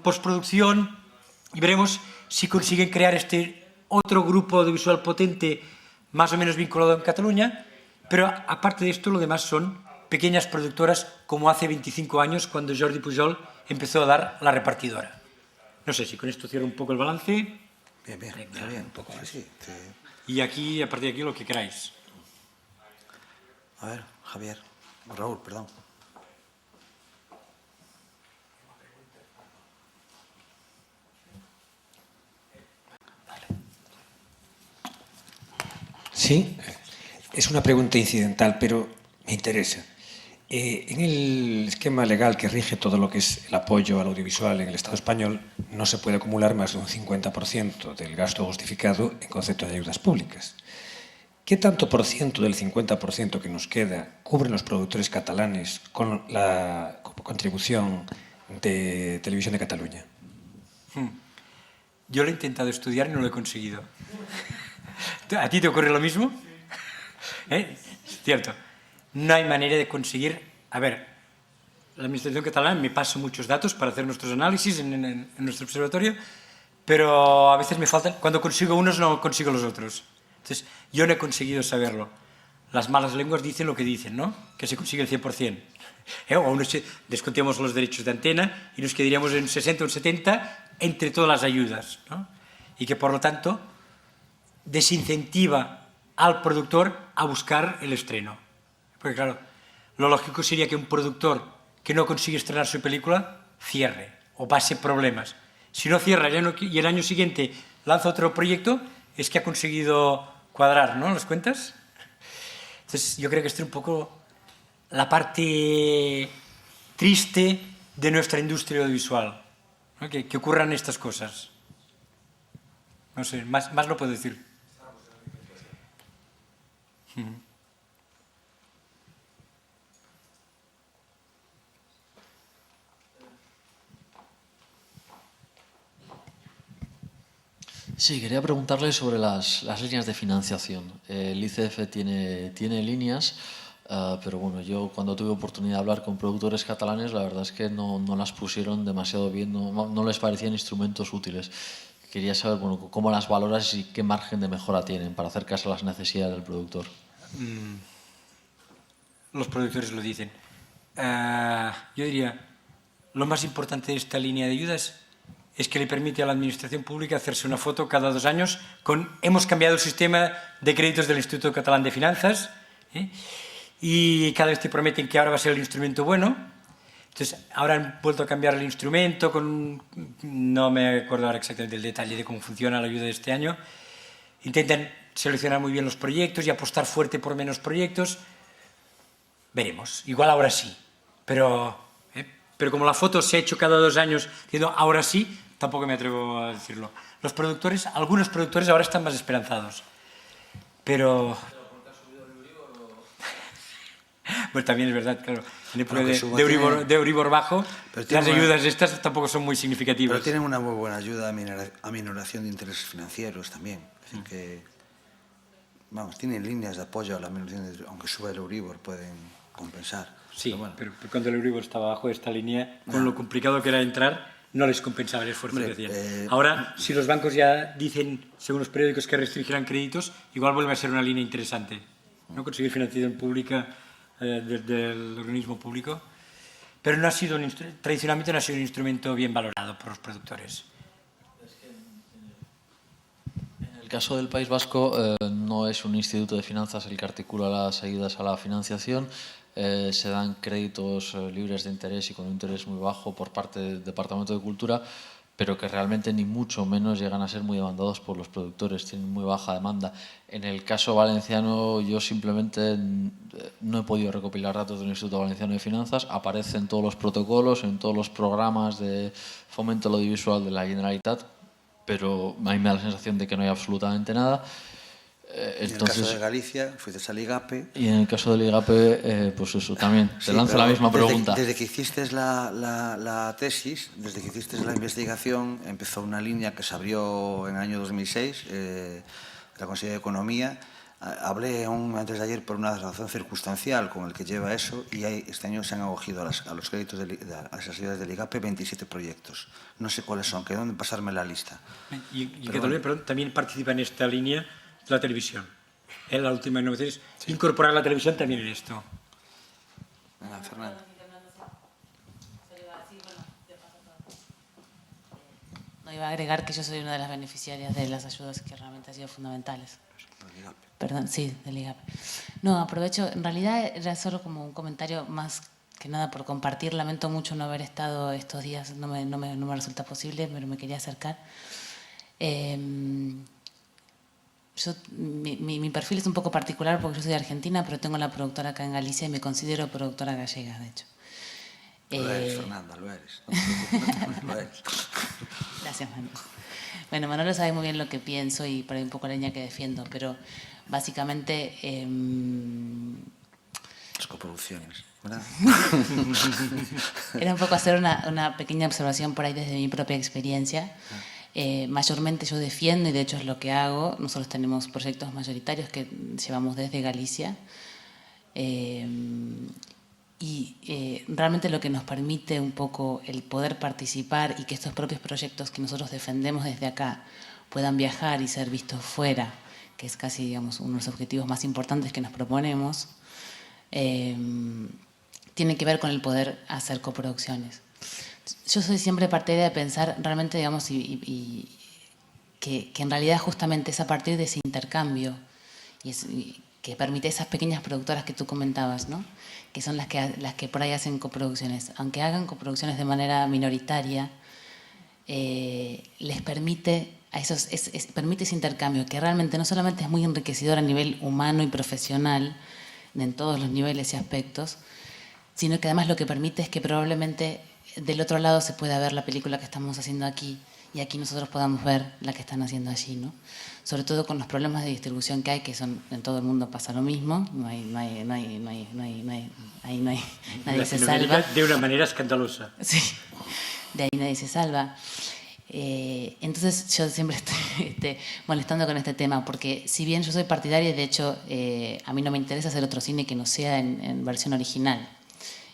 postproducción, y veremos si consiguen crear este otro grupo audiovisual potente más o menos vinculado en Cataluña, pero aparte de esto lo demás son pequeñas productoras como hace 25 años cuando Jordi Pujol empezó a dar La Repartidora. No sé si con esto cierro un poco el balance. Bien, está bien. Un poco, sí. Y aquí, a partir de aquí, lo que queráis. A ver, Javier. Raúl, perdón. Sí, es una pregunta incidental, pero me interesa. En el esquema legal que rige todo lo que es el apoyo al audiovisual en el Estado español, no se puede acumular más de un 50% del gasto justificado en concepto de ayudas públicas. ¿Qué tanto por ciento del 50% que nos queda cubren los productores catalanes con la contribución de Televisión de Cataluña? Yo lo he intentado estudiar y no lo he conseguido. ¿A ti te ocurre lo mismo? Es cierto. No hay manera de conseguir... A ver, la Administración catalana me pasa muchos datos para hacer nuestros análisis en nuestro observatorio, pero a veces me faltan... Cuando consigo unos no consigo los otros. Entonces, yo no he conseguido saberlo. Las malas lenguas dicen lo que dicen, ¿no? Que se consigue el 100%. O aún descontemos los derechos de antena y nos quedaríamos en 60 o en 70 entre todas las ayudas, ¿no? y que por lo tanto desincentiva al productor a buscar el estreno. Porque claro, lo lógico sería que un productor que no consigue estrenar su película cierre o pase problemas. Si no cierra y el año siguiente lanza otro proyecto, es que ha conseguido cuadrar, ¿no? ¿Las cuentas? Entonces yo creo que esto es un poco la parte triste de nuestra industria audiovisual, ¿no? Que ocurran estas cosas. No sé, más no puedo decir. Sí, quería preguntarle sobre las líneas de financiación. El ICF tiene líneas, pero bueno, yo cuando tuve oportunidad de hablar con productores catalanes, la verdad es que no las pusieron demasiado bien, no les parecían instrumentos útiles. Quería saber, bueno, cómo las valoras y qué margen de mejora tienen para hacer caso a las necesidades del productor. Los productores lo dicen. Yo diría, lo más importante de esta línea de ayudas es que le permite a la Administración Pública hacerse una foto cada 2 años hemos cambiado el sistema de créditos del Instituto Catalán de Finanzas, y cada vez te prometen que ahora va a ser el instrumento bueno. Entonces, ahora han vuelto a cambiar el instrumento, no me acuerdo ahora exactamente el detalle de cómo funciona la ayuda de este año. Intentan seleccionar muy bien los proyectos y apostar fuerte por menos proyectos. Veremos, igual ahora sí, pero como la foto se ha hecho cada 2 años diciendo ahora sí, tampoco me atrevo a decirlo. Algunos productores ahora están más esperanzados, pero... Pues también es verdad, claro, en época de Euribor bajo, las ayudas estas tampoco son muy significativas. Pero tienen una muy buena ayuda a minoración de intereses financieros también. Es decir, que, vamos, tienen líneas de apoyo a la minoración, aunque suba el Euribor, pueden compensar. Sí, pero cuando el Euribor estaba bajo esta línea, con lo complicado que era entrar, no les compensaba el esfuerzo que hacían. Ahora, si los bancos ya dicen, según los periódicos, que restringirán créditos, igual vuelve a ser una línea interesante, ¿no? Conseguir financiación pública del organismo público, pero tradicionalmente no ha sido un instrumento bien valorado por los productores. En el caso del País Vasco, no es un instituto de finanzas el que articula las ayudas a la financiación. Se dan créditos libres de interés y con un interés muy bajo por parte del Departamento de Cultura, pero que realmente ni mucho menos llegan a ser muy demandados por los productores, tienen muy baja demanda. En el caso valenciano, yo simplemente no he podido recopilar datos del Instituto Valenciano de Finanzas, aparecen todos los protocolos, en todos los programas de fomento audiovisual de la Generalitat, pero a mí me da la sensación de que no hay absolutamente nada. En el caso de Galicia, fuiste al IGAPE. Y en el caso del IGAPE, pues eso, también. Te lanzo la misma pregunta. Desde que hiciste la tesis, desde que hiciste la investigación, empezó una línea que se abrió en el año 2006, la Consejería de Economía. Hablé antes de ayer por una razón circunstancial con el que lleva eso, y este año se han acogido a los créditos, a esas ayudas del IGAPE, 27 proyectos. No sé cuáles son, quedó de pasarme la lista. Y Cataluña, perdón, también participa en esta línea la televisión. La última innovación es incorporar la televisión también en esto. Venga, Fernando. No, iba a agregar que yo soy una de las beneficiarias de las ayudas que realmente han sido fundamentales. Perdón, sí, del IGAP. No, aprovecho, en realidad era solo como un comentario más que nada por compartir. Lamento mucho no haber estado estos días, no me resulta posible, pero me quería acercar. Mi perfil es un poco particular porque yo soy de Argentina, pero tengo la productora acá en Galicia y me considero productora gallega, de hecho. Lo eres, Fernanda, lo eres. Lo eres. Gracias, Manolo. Bueno, Manolo sabe muy bien lo que pienso y por ahí un poco la línea que defiendo, pero básicamente... Las coproducciones, ¿verdad? Era un poco hacer una pequeña observación por ahí desde mi propia experiencia. Mayormente yo defiendo, y de hecho es lo que hago. Nosotros tenemos proyectos mayoritarios que llevamos desde Galicia, y realmente lo que nos permite un poco el poder participar y que estos propios proyectos que nosotros defendemos desde acá puedan viajar y ser vistos fuera, que es casi, digamos, uno de los objetivos más importantes que nos proponemos, tiene que ver con el poder hacer coproducciones. Yo soy siempre partidaria de pensar realmente, digamos, que que en realidad justamente es a partir de ese intercambio y que permite esas pequeñas productoras que tú comentabas, ¿no? Que son las que por ahí hacen coproducciones. Aunque hagan coproducciones de manera minoritaria, les permite permite ese intercambio, que realmente no solamente es muy enriquecedor a nivel humano y profesional, en todos los niveles y aspectos, sino que además lo que permite es que probablemente del otro lado se pueda ver la película que estamos haciendo aquí y aquí nosotros podamos ver la que están haciendo allí, ¿no? Sobre todo con los problemas de distribución que hay, que son en todo el mundo pasa lo mismo, nadie se salva. De una manera escandalosa. Sí, de ahí nadie se salva. Entonces yo siempre estoy molestando con este tema, porque si bien yo soy partidaria, de hecho a mí no me interesa hacer otro cine que no sea en versión original,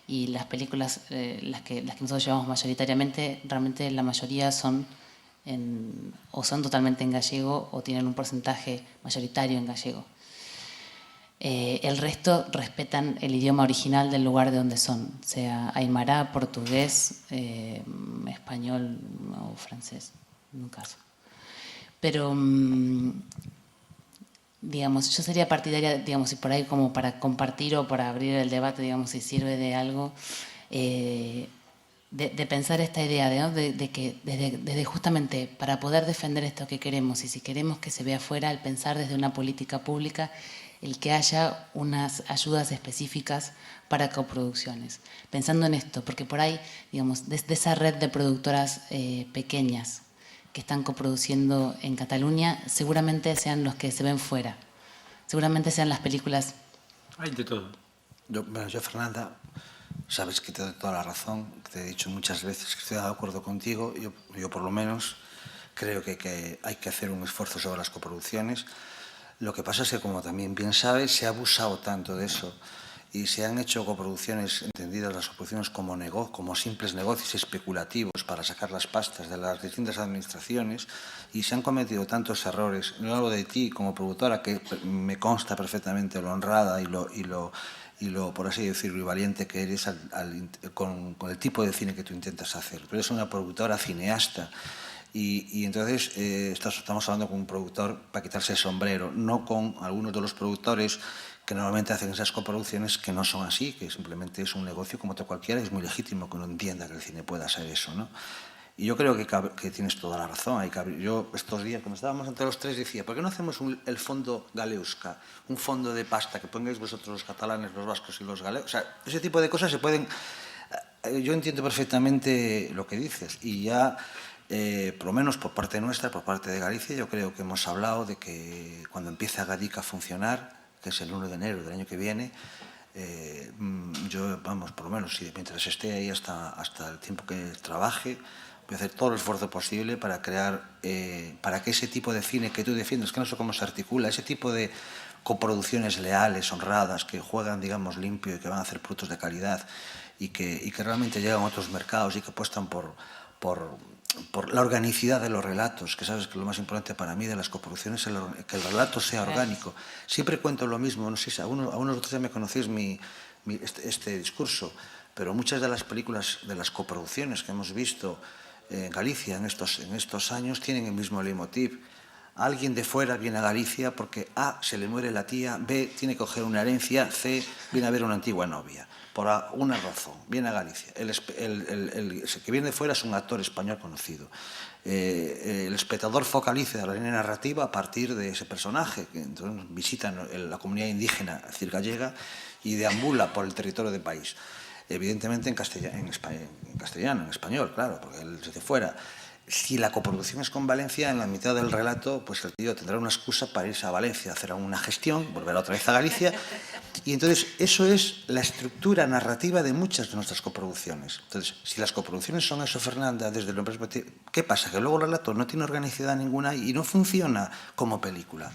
y las películas, las que nosotros llevamos mayoritariamente, realmente la mayoría son o son totalmente en gallego o tienen un porcentaje mayoritario en gallego. El resto respetan el idioma original del lugar de donde son, sea aymara, portugués, español o francés, en un caso. Pero, digamos, yo sería partidaria, digamos, y por ahí como para compartir o para abrir el debate, digamos, si sirve de algo, de pensar esta idea, ¿no? de que desde justamente para poder defender esto que queremos y si queremos que se vea afuera, el pensar desde una política pública, el que haya unas ayudas específicas para coproducciones. Pensando en esto, porque por ahí, digamos, desde esa red de productoras pequeñas que están coproduciendo en Cataluña, seguramente sean los que se ven fuera. Seguramente sean las películas... Hay de todo. Yo, Fernanda, sabes que te doy toda la razón, te he dicho muchas veces que estoy de acuerdo contigo. Yo por lo menos creo que hay que hacer un esfuerzo sobre las coproducciones. Lo que pasa es que, como también bien sabes, se ha abusado tanto de eso y se han hecho coproducciones, entendidas las coproducciones como simples negocios especulativos para sacar las pastas de las distintas administraciones, y se han cometido tantos errores. No hablo de ti como productora, que me consta perfectamente lo honrada y lo, por así decirlo, y valiente que eres con el tipo de cine que tú intentas hacer. Tú eres una productora cineasta. Y entonces estamos hablando con un productor para quitarse el sombrero, no con algunos de los productores que normalmente hacen esas coproducciones, que no son así, que simplemente es un negocio como otro cualquiera, y es muy legítimo que uno entienda que el cine pueda ser eso, ¿no? Y yo creo que tienes toda la razón. Yo estos días, cuando estábamos entre los tres, decía, ¿por qué no hacemos el fondo Galeuska? Un fondo de pasta que pongáis vosotros los catalanes, los vascos y los galeos. O sea, ese tipo de cosas se pueden... Yo entiendo perfectamente lo que dices, y ya... por lo menos por parte nuestra, por parte de Galicia, yo creo que hemos hablado de que cuando empiece Gadica a funcionar, que es el 1 de enero del año que viene, yo, vamos, por lo menos, mientras esté ahí hasta el tiempo que trabaje, voy a hacer todo el esfuerzo posible para para que ese tipo de cine que tú defiendes, que no sé cómo se articula, ese tipo de coproducciones leales, honradas, que juegan, digamos, limpio y que van a hacer productos de calidad y que realmente llegan a otros mercados y que apuestan por la organicidad de los relatos, que sabes que lo más importante para mí de las coproducciones es que el relato sea orgánico. Siempre cuento lo mismo, no sé si algunos de ustedes ya me conocéis este discurso, pero muchas de las películas de las coproducciones que hemos visto en Galicia en estos años tienen el mismo leitmotiv. Alguien de fuera viene a Galicia porque A, se le muere la tía, B, tiene que coger una herencia, C, viene a ver una antigua novia. Por una razón, viene a Galicia. El que viene de fuera es un actor español conocido. El espectador focaliza la línea narrativa a partir de ese personaje, que entonces visita la comunidad indígena, es decir, gallega, y deambula por el territorio del país. Evidentemente en castellano, en español, claro, porque él es de fuera. Si la coproducción es con Valencia, en la mitad del relato, pues el tío tendrá una excusa para irse a Valencia, hacer una gestión, volver otra vez a Galicia. Y entonces eso es la estructura narrativa de muchas de nuestras coproducciones. Entonces, si las coproducciones son eso, Fernanda, desde la perspectiva, ¿qué pasa? Que luego el relato no tiene organicidad ninguna y no funciona como película.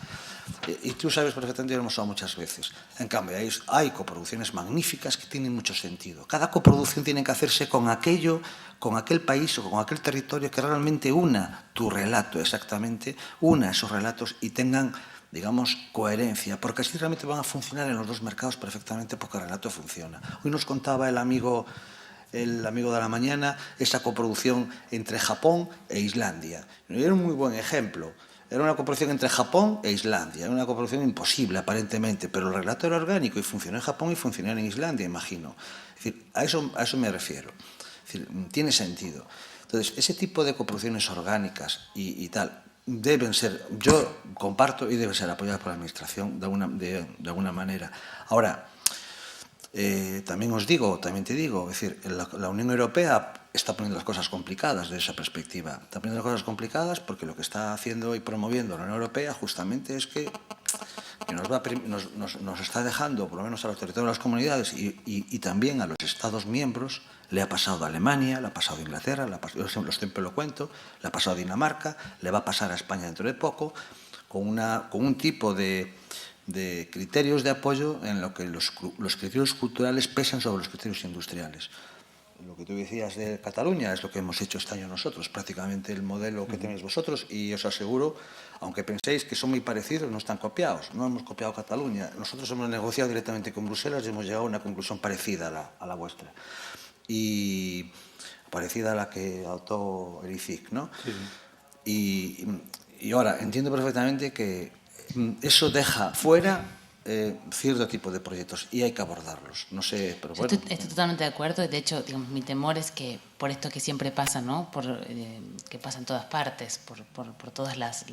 Y tú sabes perfectamente, lo hemos hablado muchas veces. En cambio, hay coproducciones magníficas que tienen mucho sentido. Cada coproducción tiene que hacerse con aquel país o con aquel territorio que realmente una tu relato exactamente, una esos relatos y tengan, digamos, coherencia, porque así realmente van a funcionar en los dos mercados perfectamente, porque el relato funciona. Hoy nos contaba el amigo el amigo de la mañana, esa coproducción entre Japón e Islandia. Era un muy buen ejemplo. Era una coproducción entre Japón e Islandia. Era una coproducción imposible, aparentemente, pero el relato era orgánico y funcionó en Japón y funcionó en Islandia, imagino. Es decir, a eso me refiero. Es decir, tiene sentido. Entonces, ese tipo de coproducciones orgánicas y tal deben ser, yo comparto y deben ser apoyadas por la Administración de alguna manera. Ahora, también te digo, es decir, la Unión Europea está poniendo las cosas complicadas desde esa perspectiva. Está poniendo las cosas complicadas porque lo que está haciendo y promoviendo la Unión Europea justamente es que nos está dejando, por lo menos a los territorios de las comunidades y también a los Estados miembros, le ha pasado a Alemania, le ha pasado a Inglaterra, yo siempre lo cuento, le ha pasado a Dinamarca, le va a pasar a España dentro de poco, con un tipo de criterios de apoyo en lo que los criterios culturales pesan sobre los criterios industriales. Lo que tú decías de Cataluña es lo que hemos hecho este año nosotros, prácticamente el modelo que tenéis vosotros, y os aseguro, aunque penséis que son muy parecidos, no están copiados, no hemos copiado Cataluña. Nosotros hemos negociado directamente con Bruselas y hemos llegado a una conclusión parecida a la vuestra, y parecida a la que adoptó el ICIC, ¿no? Sí. Y ahora, entiendo perfectamente que eso deja fuera cierto tipo de proyectos y hay que abordarlos. No sé, pero bueno. Estoy totalmente de acuerdo. De hecho, digamos, mi temor es que por esto que siempre pasa, ¿no? Que pasa en todas partes, por todas las...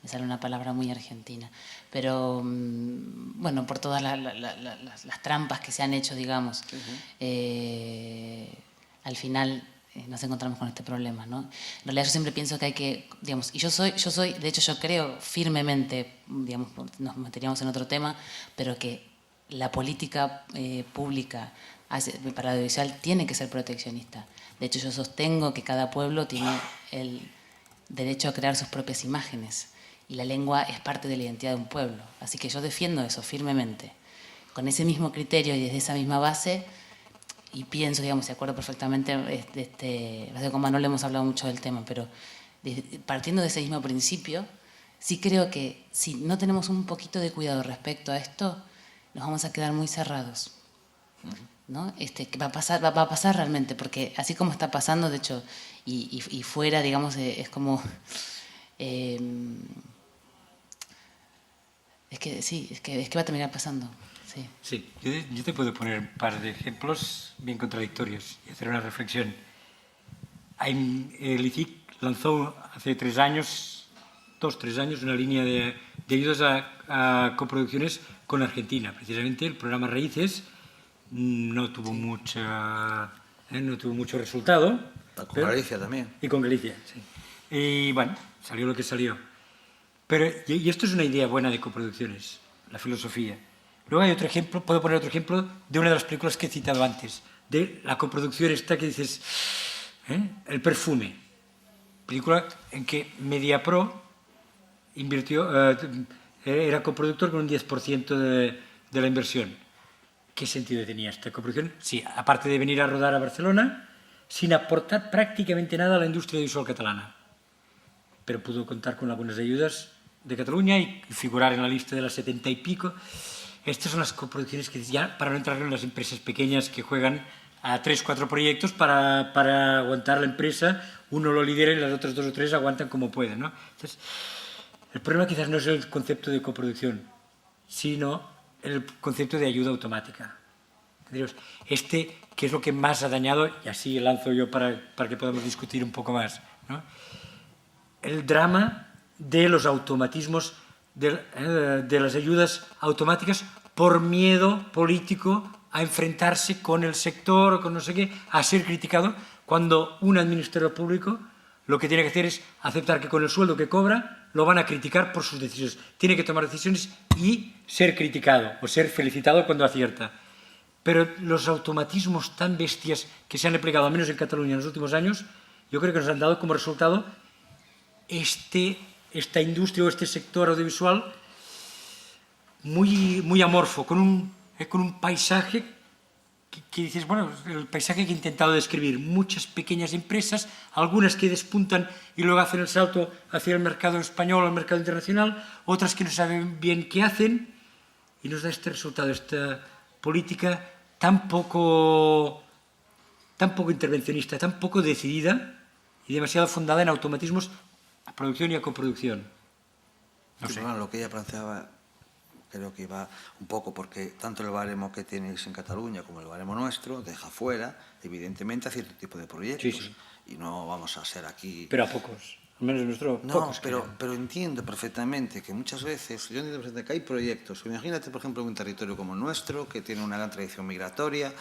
Me sale una palabra muy argentina. Pero, bueno, por todas las trampas que se han hecho, digamos. Al final nos encontramos con este problema, ¿no? En realidad yo siempre pienso que hay que, digamos, y yo soy, de hecho yo creo firmemente, digamos, nos meteríamos en otro tema, pero que la política pública para la audiovisual tiene que ser proteccionista. De hecho yo sostengo que cada pueblo tiene el derecho a crear sus propias imágenes y la lengua es parte de la identidad de un pueblo. Así que yo defiendo eso firmemente. Con ese mismo criterio y desde esa misma base. Y pienso, digamos, de acuerdo perfectamente, con Manuel hemos hablado mucho del tema, pero partiendo de ese mismo principio, sí creo que si no tenemos un poquito de cuidado respecto a esto, nos vamos a quedar muy cerrados, ¿no? Que va a pasar realmente, porque así como está pasando, de hecho, y fuera, digamos, es como... es que va a terminar pasando. Sí. Sí, yo te puedo poner un par de ejemplos bien contradictorios y hacer una reflexión. El ICIC lanzó hace 3 años, una línea de ayudas a coproducciones con Argentina. Precisamente el programa Raíces no tuvo mucho resultado. Con Galicia también. Y con Galicia, sí. Y bueno, salió lo que salió. Y esto es una idea buena de coproducciones, la filosofía. Luego hay otro ejemplo, puedo poner otro ejemplo de una de las películas que he citado antes, de la coproducción esta que dices, El perfume, película en que Mediapro invirtió, era coproductor con un 10% de la inversión. ¿Qué sentido tenía esta coproducción? Sí, aparte de venir a rodar a Barcelona, sin aportar prácticamente nada a la industria audiovisual catalana. Pero pudo contar con algunas ayudas de Cataluña y figurar en la lista de las 70 y pico. Estas son las coproducciones que ya, para no entrar en las empresas pequeñas que juegan a 3 o 4 proyectos para aguantar la empresa, uno lo lidera y las otras 2 o 3 aguantan como pueden, ¿no? Entonces, el problema quizás no es el concepto de coproducción, sino el concepto de ayuda automática. Que es lo que más ha dañado, y así lanzo yo para que podamos discutir un poco más, ¿no? El drama de los automatismos, de las ayudas automáticas por miedo político a enfrentarse con el sector o con no sé qué, a ser criticado, cuando un administrador público lo que tiene que hacer es aceptar que con el sueldo que cobra lo van a criticar por sus decisiones. Tiene que tomar decisiones y ser criticado o ser felicitado cuando acierta. Pero los automatismos tan bestias que se han aplicado, al menos en Cataluña en los últimos años, yo creo que nos han dado como resultado esta industria o este sector audiovisual muy amorfo, con un paisaje que dices, bueno, el paisaje que he intentado describir, muchas pequeñas empresas, algunas que despuntan y luego hacen el salto hacia el mercado español o el mercado internacional, otras que no saben bien qué hacen, y nos da este resultado, esta política tan poco tan poco intervencionista, tan poco decidida y demasiado fundada en automatismos a producción y a coproducción. No Sí, sé. bueno, lo que ella planteaba creo que va un poco porque tanto el baremo que tenéis en Cataluña como el baremo nuestro deja fuera, evidentemente, a cierto tipo de proyectos. Sí, sí. Y no vamos a ser aquí... Pero a pocos. Al menos nuestro, No, pocos. pero entiendo perfectamente que muchas veces, yo entiendo perfectamente que hay proyectos. Imagínate, por ejemplo, un territorio como el nuestro, que tiene una gran tradición migratoria,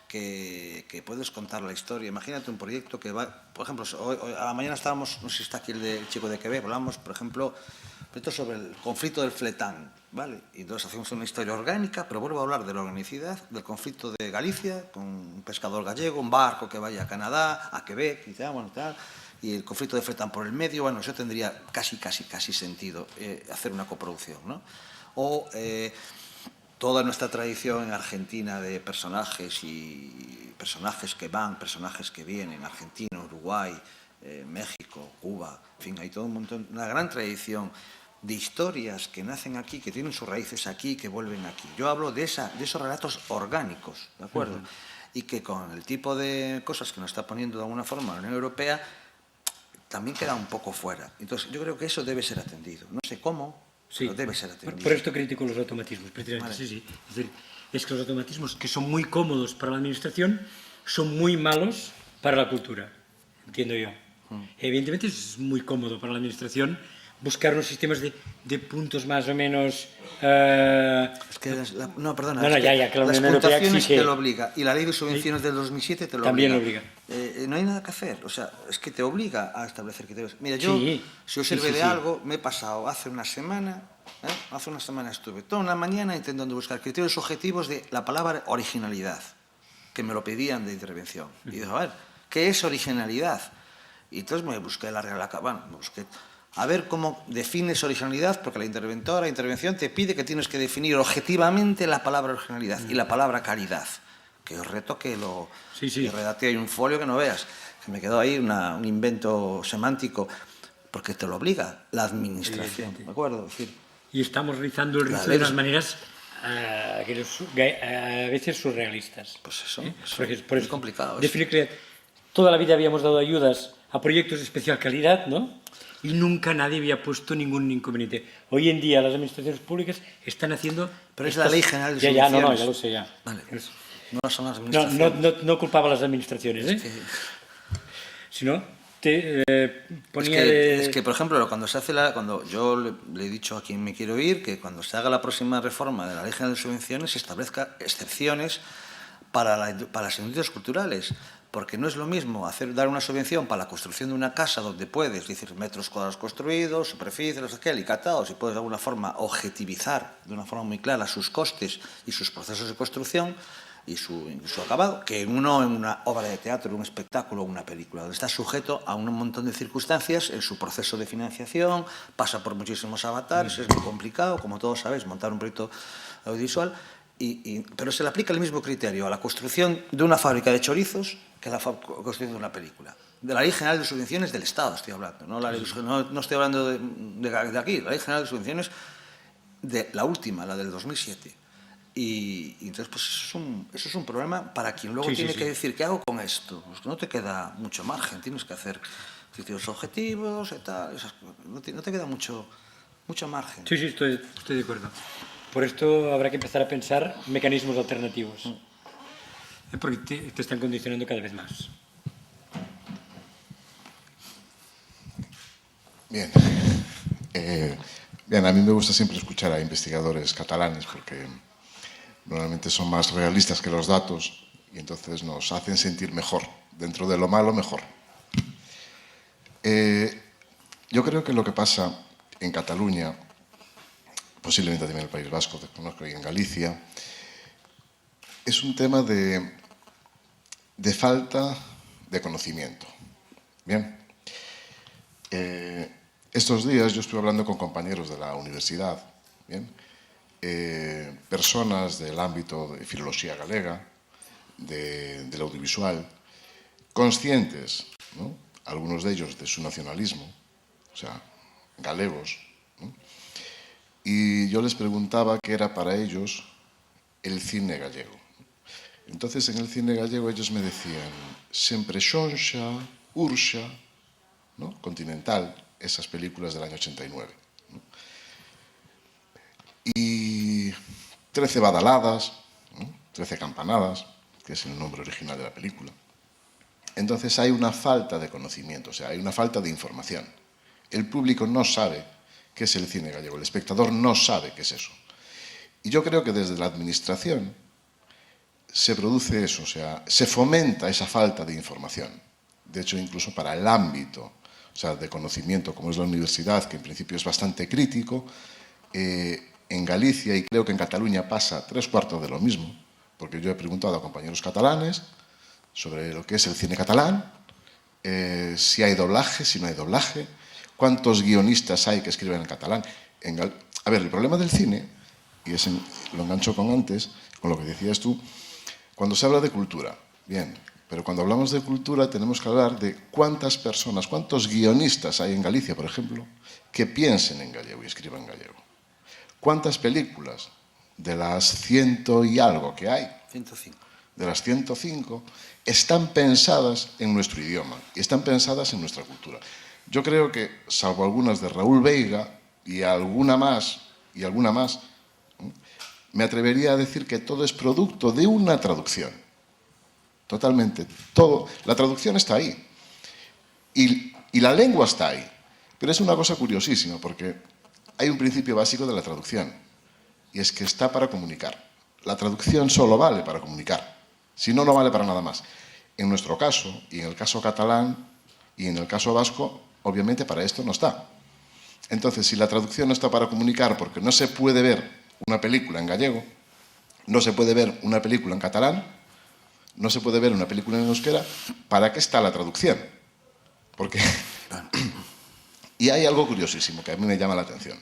que puedes contar la historia. Imagínate un proyecto que va, por ejemplo, hoy a la mañana estábamos, no sé si está aquí el chico de Quebec, hablamos, por ejemplo, sobre el conflicto del Fletán, ¿vale? Y entonces hacemos una historia orgánica, pero vuelvo a hablar de la organicidad, del conflicto de Galicia, con un pescador gallego, un barco que vaya a Canadá, a Quebec, y tal, bueno, tal, y el conflicto de Fletán por el medio, bueno, eso tendría casi sentido hacer una coproducción, ¿no? O toda nuestra tradición en Argentina de personajes y personajes que van, personajes que vienen, Argentina, Uruguay, México, Cuba, en fin, hay todo un montón, una gran tradición de historias que nacen aquí, que tienen sus raíces aquí, que vuelven aquí. Yo hablo de esos relatos orgánicos, ¿de acuerdo? Y que con el tipo de cosas que nos está poniendo de alguna forma la Unión Europea, también queda un poco fuera. Entonces, yo creo que eso debe ser atendido. No sé cómo, Sí. pero debe ser atendido. Por esto critico los automatismos, precisamente. Vale. Sí. Es decir, es que los automatismos que son muy cómodos para la administración son muy malos para la cultura, entiendo yo. Evidentemente es muy cómodo para la administración buscar unos sistemas de puntos más o menos... Es que no, perdona, No, es que ya, que la las Unión Europea puntuaciones exige... te lo obliga y la ley de subvenciones del 2007 te lo También obliga. lo obliga. No hay nada que hacer, o sea, es que te obliga a establecer criterios. Mira, yo, Sí, si os sí, sirve sí, de sí. algo, me he pasado hace una semana estuve toda una mañana intentando buscar criterios objetivos de la palabra originalidad, que me lo pedían de intervención. Y digo, a ver, ¿qué es originalidad? Y entonces me busqué la Real Academia, me busqué a ver cómo defines originalidad, porque la intervención te pide que tienes que definir objetivamente la palabra originalidad y la palabra calidad, que os reto que lo Sí. que redacté ahí un folio que no veas, que me quedó ahí un invento semántico, porque te lo obliga la administración, ¿de acuerdo? Es decir, Y estamos rizando el rizo de unas maneras a veces surrealistas. pues eso, Porque es por eso, complicado. definir que toda la vida habíamos dado ayudas a proyectos de especial calidad, ¿no? Y nunca nadie había puesto ningún inconveniente. Hoy en día las administraciones públicas están haciendo... Pero es la Ley General de Ya, Subvenciones. ya lo sé, ya. Vale. Es- No son las administraciones. No culpaba a las administraciones, ¿eh? Sino te ponía Es que, por ejemplo, cuando se hace cuando yo le he dicho a quien me quiero ir que cuando se haga la próxima reforma de la Ley General de Subvenciones se establezca excepciones para las industrias culturales, porque no es lo mismo dar una subvención para la construcción de una casa donde puedes decir metros cuadrados construidos, superficies, no sé qué, alicatados, y puedes de alguna forma objetivizar de una forma muy clara sus costes y sus procesos de construcción y su acabado, que uno en una obra de teatro, un espectáculo o una película, donde está sujeto a un montón de circunstancias en su proceso de financiación, pasa por muchísimos avatares, es muy complicado, como todos sabéis, montar un proyecto audiovisual, pero se le aplica el mismo criterio a la construcción de una fábrica de chorizos que a la construcción de una película. De la Ley General de Subvenciones del Estado estoy hablando, no estoy hablando de aquí, la Ley General de Subvenciones de la última, la del 2007. Y entonces, pues eso es un problema para quien luego tiene que decir, ¿qué hago con esto? Pues no te queda mucho margen, tienes que hacer criterios objetivos y tal, no te queda mucho margen. Sí, estoy de acuerdo. Por esto habrá que empezar a pensar mecanismos alternativos. Porque te están condicionando cada vez más. Bien. Bien, a mí me gusta siempre escuchar a investigadores catalanes porque normalmente son más realistas que los datos y entonces nos hacen sentir mejor. Dentro de lo malo, mejor. Yo creo que lo que pasa en Cataluña, posiblemente también en el País Vasco, conozco y en Galicia, es un tema de falta de conocimiento. Bien. Estos días yo estuve hablando con compañeros de la universidad, ¿bien? Personas del ámbito de filología galega, del audiovisual, conscientes, ¿no? Algunos de ellos de su nacionalismo, o sea, galegos, ¿no? Y yo les preguntaba qué era para ellos el cine gallego. Entonces, en el cine gallego ellos me decían sempre xonxa, urxa, ¿no? Continental, esas películas del año 89. ¿no? Y 13 badaladas, ¿no? 13 campanadas, que es el nombre original de la película. Entonces hay una falta de conocimiento, o sea, hay una falta de información. El público no sabe qué es el cine gallego, el espectador no sabe qué es eso. Y yo creo que desde la administración se produce eso, o sea, se fomenta esa falta de información. De hecho, incluso para el ámbito, o sea, de conocimiento, como es la universidad, que en principio es bastante crítico, en Galicia, y creo que en Cataluña pasa 3/4 de lo mismo, porque yo he preguntado a compañeros catalanes sobre lo que es el cine catalán, si hay doblaje, si no hay doblaje, cuántos guionistas hay que escriben en catalán. A ver, el problema del cine, y lo engancho con antes, con lo que decías tú, cuando se habla de cultura, bien, pero cuando hablamos de cultura tenemos que hablar de cuántas personas, cuántos guionistas hay en Galicia, por ejemplo, que piensen en gallego y escriban en gallego. ¿Cuántas películas de las 100 y algo que hay? 105. De las 105, están pensadas en nuestro idioma y están pensadas en nuestra cultura. Yo creo que, salvo algunas de Raúl Veiga y alguna más, me atrevería a decir que todo es producto de una traducción. Totalmente. Todo. La traducción está ahí. Y la lengua está ahí. Pero es una cosa curiosísima, porque hay un principio básico de la traducción, y es que está para comunicar. La traducción solo vale para comunicar. Si no, no vale para nada más. En nuestro caso, y en el caso catalán, y en el caso vasco, obviamente para esto no está. Entonces, si la traducción no está para comunicar, porque no se puede ver una película en gallego, no se puede ver una película en catalán, no se puede ver una película en euskera, ¿para qué está la traducción? Porque... Y hay algo curiosísimo que a mí me llama la atención.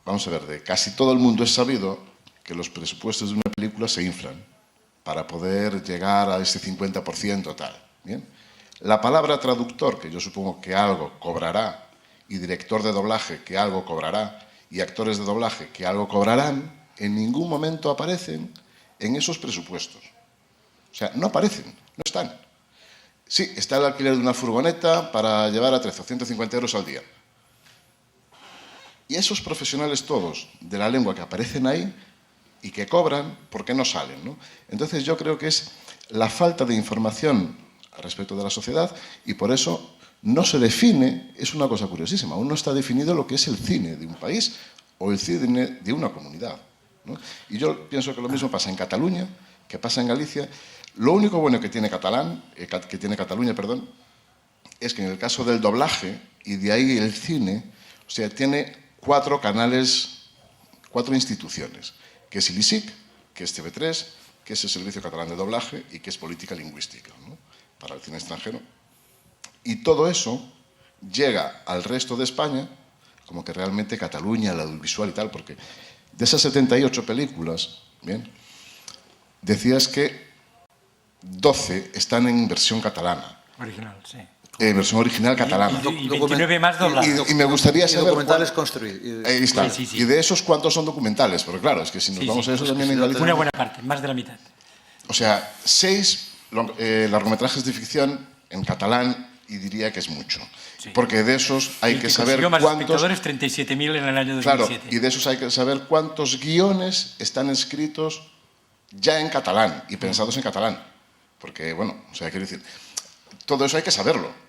Vamos a ver, de casi todo el mundo es sabido que los presupuestos de una película se inflan para poder llegar a ese 50% tal. ¿Bien? La palabra traductor, que yo supongo que algo cobrará, y director de doblaje, que algo cobrará, y actores de doblaje, que algo cobrarán, en ningún momento aparecen en esos presupuestos. O sea, no aparecen, no están. Sí, está el alquiler de una furgoneta para llevar a 150 euros al día. Y esos profesionales todos de la lengua que aparecen ahí y que cobran, ¿por qué no salen? ¿no? Entonces yo creo que es la falta de información respecto de la sociedad, y por eso no se define, es una cosa curiosísima, aún no está definido lo que es el cine de un país o el cine de una comunidad. ¿no? Y yo pienso que lo mismo pasa en Cataluña, que pasa en Galicia. Lo único bueno que tiene Cataluña, es que en el caso del doblaje, y de ahí el cine, o sea, tiene 4 canales, 4 instituciones, que es el ISIC, que es TV3, que es el Servicio Catalán de Doblaje y que es Política Lingüística, ¿no? para el cine extranjero. Y todo eso llega al resto de España, como que realmente Cataluña, el audiovisual y tal, porque de esas 78 películas, bien, decías que 12 están en versión catalana. Original, sí. Versión original catalana. Y 29 más doblados. Y me gustaría saber... documentales construidos. Ahí está. Sí. Y de esos, ¿cuántos son documentales? Porque claro, es que si nos vamos a eso también en Galicia... Una buena parte, más de la mitad. O sea, 6 largometrajes de ficción en catalán, y diría que es mucho. Sí. Porque de esos hay que saber más cuántos... espectadores, 37.000 en el año 2007. Claro, y de esos hay que saber cuántos guiones están escritos ya en catalán y pensados en catalán. Porque, bueno, o sea, quiero decir, todo eso hay que saberlo.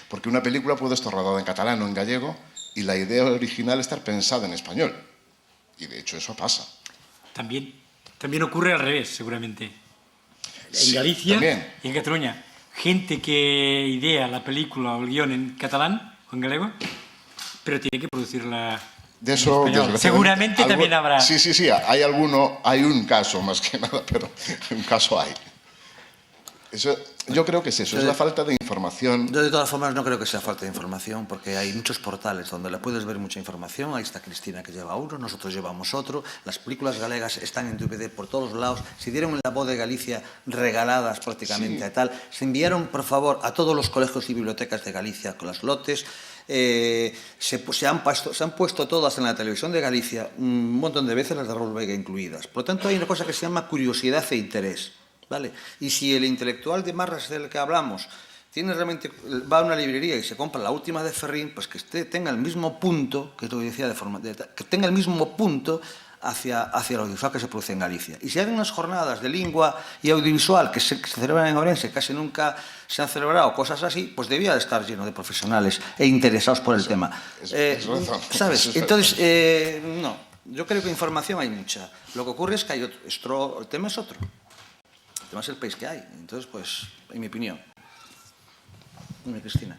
Porque una película puede estar rodada en catalán o en gallego y la idea original estar pensada en español. Y de hecho eso pasa. También ocurre al revés, seguramente. Sí, en Galicia también. y en Cataluña. Gente que idea la película o el guión en catalán o en gallego, pero tiene que producirla de eso, en español. Seguramente también habrá... Sí, hay un caso más que nada, pero un caso hay. Eso, yo creo que es eso, es la falta de información. Yo de todas formas no creo que sea falta de información, porque hay muchos portales donde la puedes ver mucha información. Ahí está Cristina, que lleva uno, nosotros llevamos otro. Las películas galegas están en DVD por todos lados. Se dieron en la Voz de Galicia regaladas prácticamente a tal. Se enviaron, por favor, a todos los colegios y bibliotecas de Galicia con los lotes. se han puesto todas en la televisión de Galicia un montón de veces, las de Raúl Vega incluidas. Por lo tanto, hay una cosa que se llama curiosidad e interés, ¿vale? Y si el intelectual de Marras del que hablamos va a una librería y se compra la última de Ferrín, pues que tenga el mismo punto, que te decía que tenga el mismo punto hacia el audiovisual que se produce en Galicia. Y si hay unas jornadas de lengua y audiovisual que se celebran en Ourense, casi nunca se han celebrado, cosas así, pues debía de estar lleno de profesionales e interesados por el tema. ¿Sabes? Entonces, no, yo creo que información hay mucha. Lo que ocurre es que hay otro, el tema es otro. El tema es el país que hay. Entonces, pues, en mi opinión. Dime, Cristina.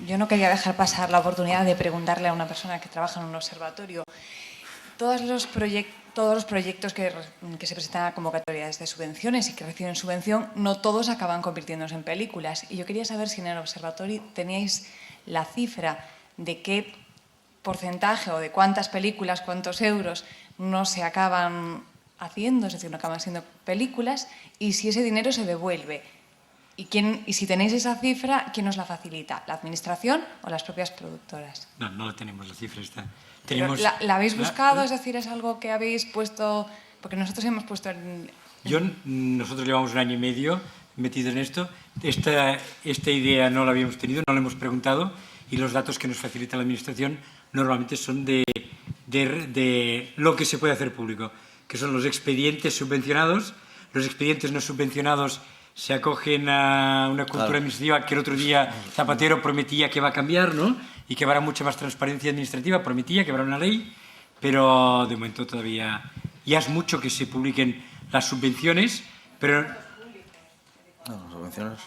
Yo no quería dejar pasar la oportunidad de preguntarle a una persona que trabaja en un observatorio. Todos los proyectos que se presentan a convocatorias de subvenciones y que reciben subvención, no todos acaban convirtiéndose en películas. Y yo quería saber si en el observatorio teníais la cifra de qué porcentaje o de cuántas películas, cuántos euros no se acaban haciendo, es decir, no acaban siendo películas, y si ese dinero se devuelve. Y si tenéis esa cifra, ¿quién os la facilita? ¿La administración o las propias productoras? No, no la tenemos, la cifra está. ¿La habéis buscado? Es decir, ¿es algo que habéis puesto...? Porque nosotros hemos puesto... Nosotros llevamos 1 año y medio metido en esto. Esta idea no la habíamos tenido, no la hemos preguntado, y los datos que nos facilita la administración normalmente son de lo que se puede hacer público, que son los expedientes subvencionados. Los expedientes no subvencionados se acogen a una cultura administrativa que el otro día Zapatero prometía que va a cambiar, ¿no? Y que habrá mucha más transparencia administrativa, prometía que habrá una ley, pero de momento todavía ya es mucho que se publiquen las subvenciones, pero... No, las subvenciones...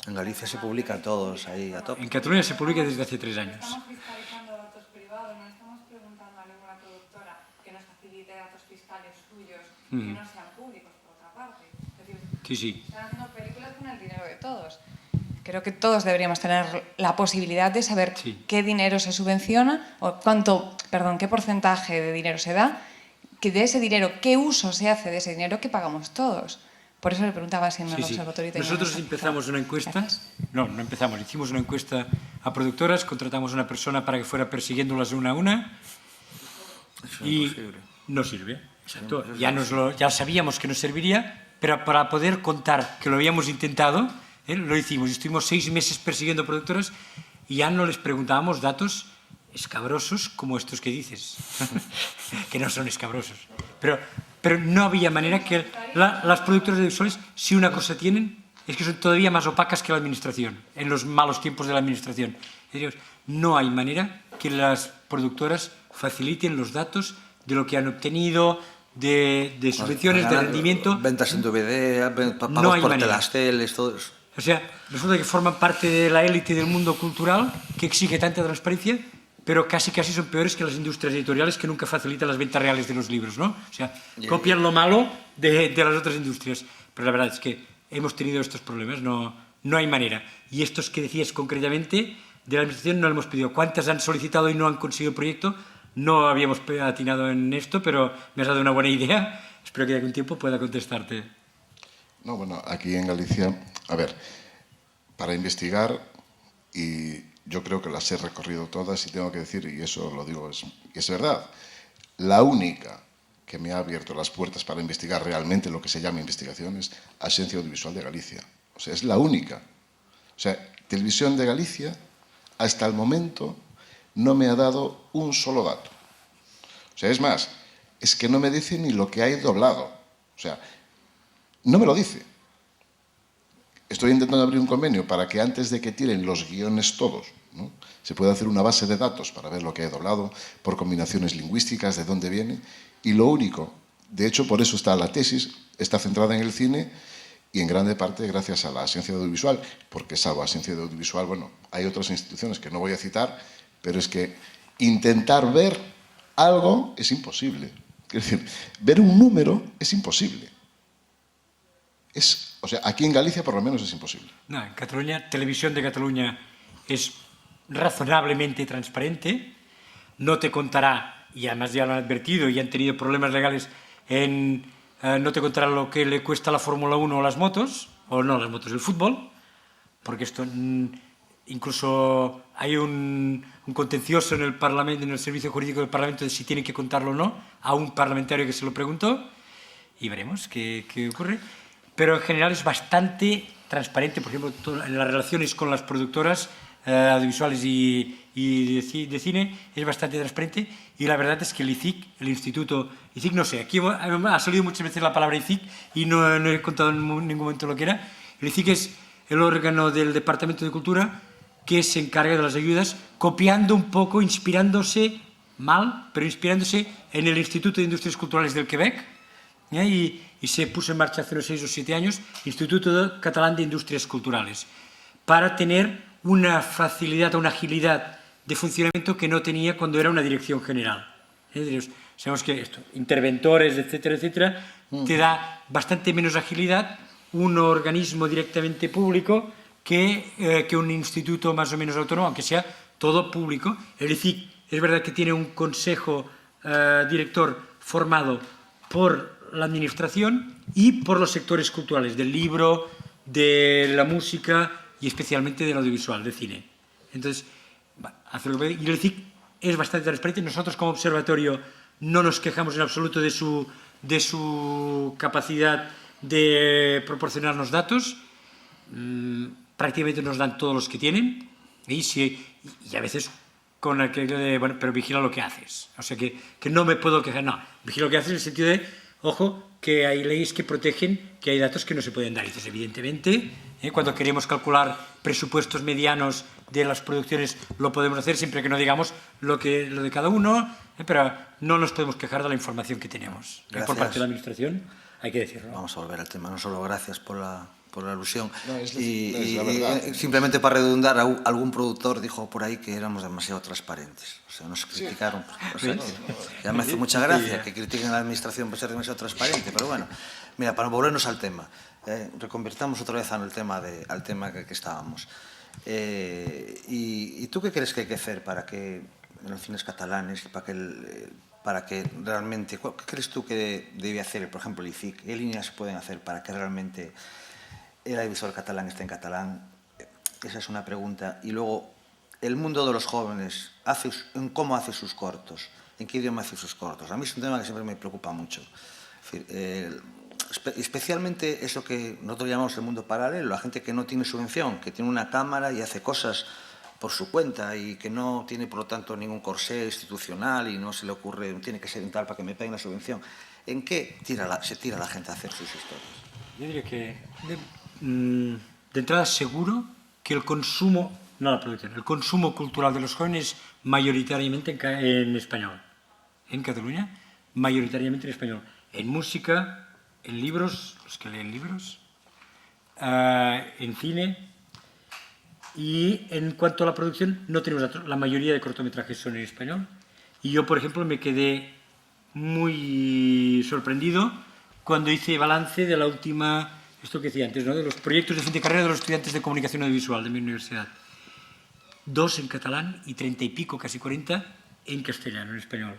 En Galicia se publican todos ahí a tope. En Cataluña se publica desde hace 3 años. Estamos fiscalizando datos privados, no estamos preguntando a ninguna productora que nos facilite datos fiscales suyos que no sean públicos, por otra parte. Sí. Están haciendo películas con el dinero de todos. Creo que todos deberíamos tener la posibilidad de saber qué dinero se subvenciona o qué porcentaje de dinero se da, que de ese dinero, qué uso se hace de ese dinero que pagamos todos. Por eso le preguntaba si en el observatorio tenía... Nosotros empezamos una encuesta. No empezamos. Hicimos una encuesta a productoras, contratamos a una persona para que fuera persiguiéndolas una a una. Eso y no sirve. Exacto. Ya sabíamos que no serviría, pero para poder contar que lo habíamos intentado, lo hicimos. Estuvimos 6 meses persiguiendo productoras y ya no les preguntábamos datos escabrosos como estos que dices, que no son escabrosos. Pero no había manera que las productoras audiovisuales, si una cosa tienen, es que son todavía más opacas que la administración, en los malos tiempos de la administración. Es decir, no hay manera que las productoras faciliten los datos de lo que han obtenido, de subvenciones, de rendimiento. Ventas en DVD, pagos por Telasteles, todo eso. O sea, resulta que forman parte de la élite del mundo cultural que exige tanta transparencia, pero casi son peores que las industrias editoriales que nunca facilitan las ventas reales de los libros, ¿no? O sea, copian lo malo de las otras industrias. Pero la verdad es que hemos tenido estos problemas, no hay manera. Y estos que decías concretamente, de la administración no lo hemos pedido. ¿Cuántas han solicitado y no han conseguido proyecto? No habíamos atinado en esto, pero me has dado una buena idea. Espero que de algún tiempo pueda contestarte. No, bueno, aquí en Galicia, a ver, para investigar, y yo creo que las he recorrido todas y tengo que decir, y eso lo digo, es verdad, la única que me ha abierto las puertas para investigar realmente lo que se llama investigación es Axencia Audiovisual de Galicia. O sea, es la única. O sea, Televisión de Galicia, hasta el momento, no me ha dado un solo dato. O sea, es más, es que no me dice ni lo que hay doblado. O sea, no me lo dice. Estoy intentando abrir un convenio para que antes de que tiren los guiones todos, ¿no?, se pueda hacer una base de datos para ver lo que he doblado, por combinaciones lingüísticas, de dónde viene. Y lo único, de hecho, por eso está la tesis, está centrada en el cine y en grande parte gracias a la Axencia de Audiovisual, porque salvo Axencia de Audiovisual, bueno, hay otras instituciones que no voy a citar, pero es que intentar ver algo es imposible. Es decir, ver un número es imposible. O sea, aquí en Galicia por lo menos es imposible. No, en Cataluña, Televisión de Cataluña es razonablemente transparente, no te contará, y además ya lo han advertido y han tenido problemas legales, no te contará lo que le cuesta la Fórmula 1 o las motos, o no las motos, el fútbol, porque esto incluso hay un contencioso en el Parlamento, en el Servicio Jurídico del Parlamento, de si tiene que contarlo o no, a un parlamentario que se lo preguntó, y veremos qué ocurre. Pero en general es bastante transparente, por ejemplo, en las relaciones con las productoras audiovisuales y de cine es bastante transparente, y la verdad es que el ICIC, el Instituto ICIC, no sé, aquí ha salido muchas veces la palabra ICIC y no he contado en ningún momento lo que era. El ICIC es el órgano del Departamento de Cultura que se encarga de las ayudas, copiando un poco, inspirándose, mal, pero inspirándose en el Instituto de Industrias Culturales del Quebec, y se puso en marcha hace unos 6 o 7 años, Instituto Catalán de Industrias Culturales, para tener una facilidad, una agilidad de funcionamiento que no tenía cuando era una dirección general. Sabemos que esto, interventores, etcétera, etcétera, te da bastante menos agilidad un organismo directamente público que un instituto más o menos autónomo, aunque sea todo público. El ICIC es verdad que tiene un consejo director formado por la administración y por los sectores culturales, del libro, de la música y especialmente del audiovisual, de cine. Entonces, y el ICIC es bastante transparente. Nosotros como observatorio no nos quejamos en absoluto de su capacidad de proporcionarnos datos. Prácticamente nos dan todos los que tienen, y a veces con aquel de, bueno, pero vigila lo que haces. O sea que no me puedo quejar, no, vigila lo que haces en el sentido de, ojo, que hay leyes que protegen, que hay datos que no se pueden dar. Entonces, evidentemente, cuando queremos calcular presupuestos medianos de las producciones, lo podemos hacer siempre que no digamos lo de cada uno, pero no nos podemos quejar de la información que tenemos. Por parte de la Administración, hay que decirlo. Vamos a volver al tema, no solo gracias por la alusión. No, es la verdad. Simplemente para redundar, algún productor dijo por ahí que éramos demasiado transparentes. O sea, nos criticaron. O sea, ya me hace mucha gracia que critiquen a la administración por ser demasiado transparente, pero bueno, mira, para volvernos al tema, reconvirtamos otra vez al tema que estábamos. ¿Y tú qué crees que hay que hacer para que en los cines catalanes, para que realmente, qué crees tú que debe hacer, por ejemplo, el ICIC? ¿Qué líneas se pueden hacer para que realmente el audiovisual catalán esté en catalán? Esa es una pregunta. Y luego, el mundo de los jóvenes, ¿cómo hace sus cortos? ¿En qué idioma hace sus cortos? A mí es un tema que siempre me preocupa mucho. Es decir, especialmente eso que nosotros llamamos el mundo paralelo, la gente que no tiene subvención, que tiene una cámara y hace cosas por su cuenta y que no tiene, por lo tanto, ningún corsé institucional y no se le ocurre, tiene que ser un tal para que me peguen la subvención. ¿En qué se tira la gente a hacer sus historias? Yo diría que, de entrada, seguro que el consumo, no la producción, el consumo cultural de los jóvenes mayoritariamente en español. En Cataluña, mayoritariamente en español. En música, en libros, los que leen libros, en cine. Y en cuanto a la producción, no tenemos datos. La mayoría de cortometrajes son en español. Y yo, por ejemplo, me quedé muy sorprendido cuando hice balance de la última, esto que decía antes, ¿no?, de los proyectos de fin de carrera de los estudiantes de comunicación audiovisual de mi universidad. 2 en catalán y 30 y pico, casi 40, en castellano, en español.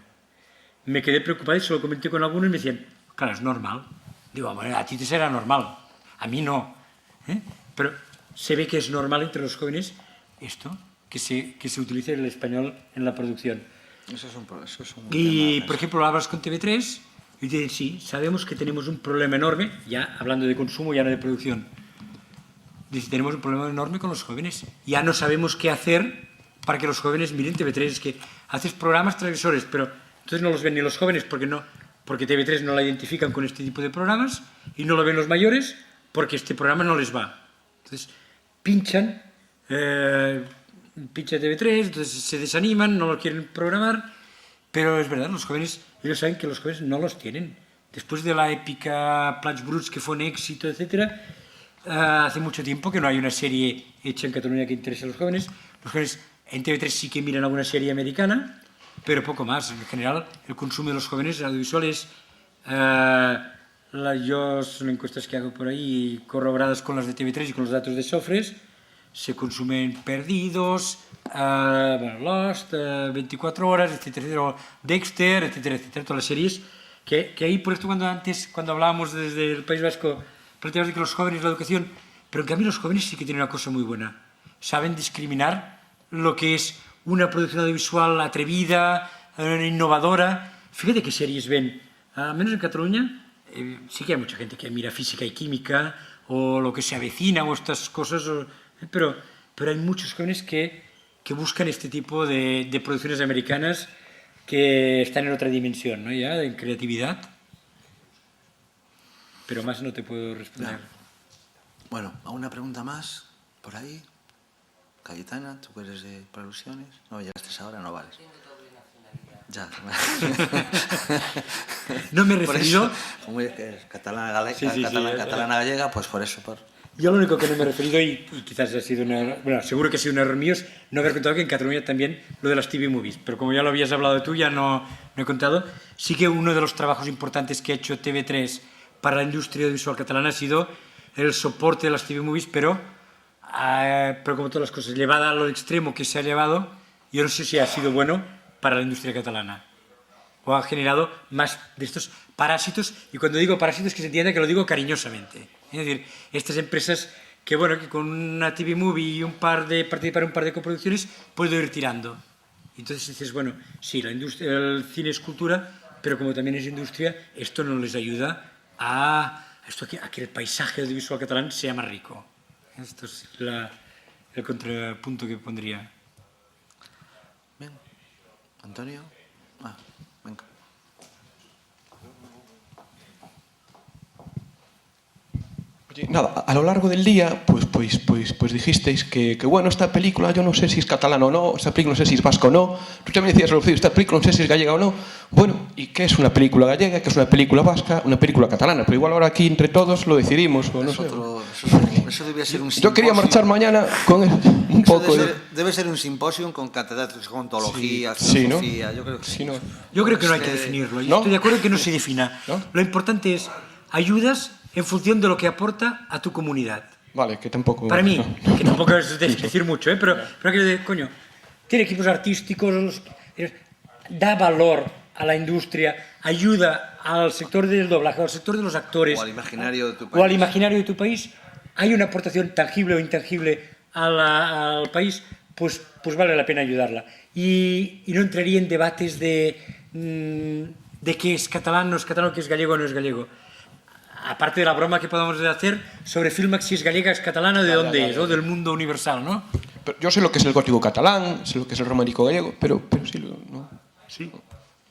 Me quedé preocupado y se lo comenté con algunos y me decían, claro, es normal. Digo, bueno, a ti te será normal, a mí no. Pero se ve que es normal entre los jóvenes esto, que se utilice el español en la producción. Eso es un Y, tema, por ejemplo, hablas con TV3 y te dicen, sí, sabemos que tenemos un problema enorme, ya hablando de consumo, ya no de producción. Dice, tenemos un problema enorme con los jóvenes. Ya no sabemos qué hacer para que los jóvenes miren TV3. Es que haces programas transgresores, pero entonces no los ven ni los jóvenes porque TV3 no la identifican con este tipo de programas, y no lo ven los mayores porque este programa no les va. Entonces, pincha TV3, entonces se desaniman, no lo quieren programar, pero es verdad, los jóvenes, ellos saben que los jóvenes no los tienen. Después de la épica Plats Bruts, que fue un éxito, etc., hace mucho tiempo que no hay una serie hecha en Cataluña que interese a los jóvenes. Los jóvenes en TV3 sí que miran alguna serie americana, pero poco más. En general, el consumo de los jóvenes audiovisuales, son encuestas que hago por ahí, corroboradas con las de TV3 y con los datos de Sofres, se consumen Perdidos, Lost, 24 horas, etcétera, Dexter, etcétera, etcétera, todas las series que ahí, por esto cuando hablábamos desde el País Vasco, planteamos que los jóvenes, la educación, Pero en cambio los jóvenes sí que tienen una cosa muy buena. Saben discriminar lo que es una producción audiovisual atrevida, innovadora. Fíjate qué series ven. Al menos en Cataluña sí que hay mucha gente que mira física y química o lo que se avecina o estas cosas, pero hay muchos jóvenes que buscan este tipo de producciones americanas que están en otra dimensión, ¿no? Ya, en creatividad. Pero más no te puedo responder. Bueno, ¿alguna pregunta más por ahí? Cayetana, ¿tú eres de por alusiones? No, llegaste ahora, no vales. Ya. No me he Por referido... eso, como es que es catalana gallega, pues por eso. Yo lo único que no me he referido, y quizás ha sido bueno, seguro que ha sido un error mío, es no haber contado que en Cataluña también lo de las TV Movies, pero como ya lo habías hablado tú, ya no he contado. Sí que uno de los trabajos importantes que ha hecho TV3 para la industria audiovisual catalana ha sido el soporte de las TV Movies, pero como todas las cosas, llevada al extremo que se ha llevado, yo no sé si ha sido bueno para la industria catalana. O ha generado más de estos parásitos, y cuando digo parásitos que se entienda que lo digo cariñosamente. Es decir, estas empresas que, bueno, que con una TV Movie y participar en un par de coproducciones puedo ir tirando. Entonces dices, bueno, sí, el cine es cultura, pero como también es industria, esto no les ayuda a que el paisaje audiovisual catalán sea más rico. Esto es el contrapunto que pondría. Bien. Antonio. Venga. Oye, nada, a lo largo del día, pues dijisteis que, bueno, esta película yo no sé si es catalana o no, esta película no sé si es vasca o no, tú también decías, Rocío, esta película no sé si es gallega o no. Bueno, ¿y qué es una película gallega, qué es una película vasca, una película catalana? Pero igual ahora aquí entre todos lo decidimos, o no sé. Eso debía ser un simposio. Yo quería marchar mañana con un poco de... Debe ser un simposio con catedráticos, con ontología, sí, filosofía. ¿no? Yo creo que sí. ¿no? Yo creo que no hay que definirlo. Yo estoy de acuerdo en que no se defina. ¿No? Lo importante es ayudas en función de lo que aporta a tu comunidad. Vale, que tampoco... Para mí, no. que tampoco es decir mucho, pero que, coño, tiene equipos artísticos, da valor a la industria, ayuda al sector del doblaje, al sector de los actores. O al imaginario de tu país. O al imaginario de tu país. Hay una aportación tangible o intangible al país, pues vale la pena ayudarla. Y no entraría en debates de qué es catalán, no es catalán, qué es gallego o no es gallego. Aparte de la broma que podamos hacer sobre Filmax, si es gallega, es catalana, de dónde es, o del mundo universal, ¿no? Pero yo sé lo que es el gótico catalán, sé lo que es el románico gallego, pero sí, ¿no? Sí.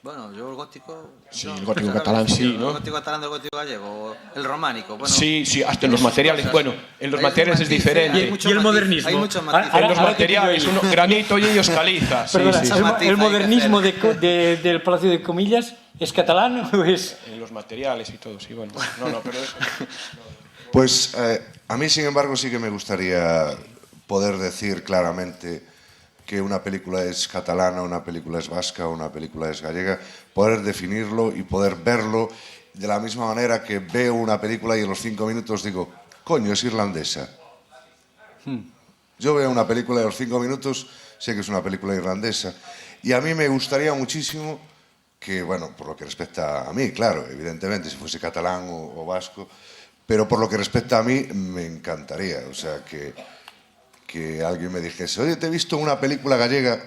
Bueno, yo el gótico... Sí, no, el gótico catalán sí, ¿no? El gótico catalán del gótico gallego, el románico. Bueno, Sí, hasta en los materiales. Bueno, en los materiales es diferente. Y el modernismo. Hay muchos matices. En los materiales, granito y ellos caliza. Sí, Perdona, sí. ¿el modernismo del Palacio de Comillas es catalán o es...? En los materiales y todo, sí, bueno. No, pero eso... Pues a mí, sin embargo, sí que me gustaría poder decir claramente que una película es catalana, una película es vasca, una película es gallega, poder definirlo y poder verlo de la misma manera que veo una película y en los 5 minutos digo, coño, es irlandesa. Yo veo una película y a los 5 minutos sé que es una película irlandesa. Y a mí me gustaría muchísimo que, bueno, por lo que respecta a mí, claro, evidentemente, si fuese catalán o vasco, pero por lo que respecta a mí, me encantaría, o sea, que alguien me dijese, oye, te he visto una película gallega,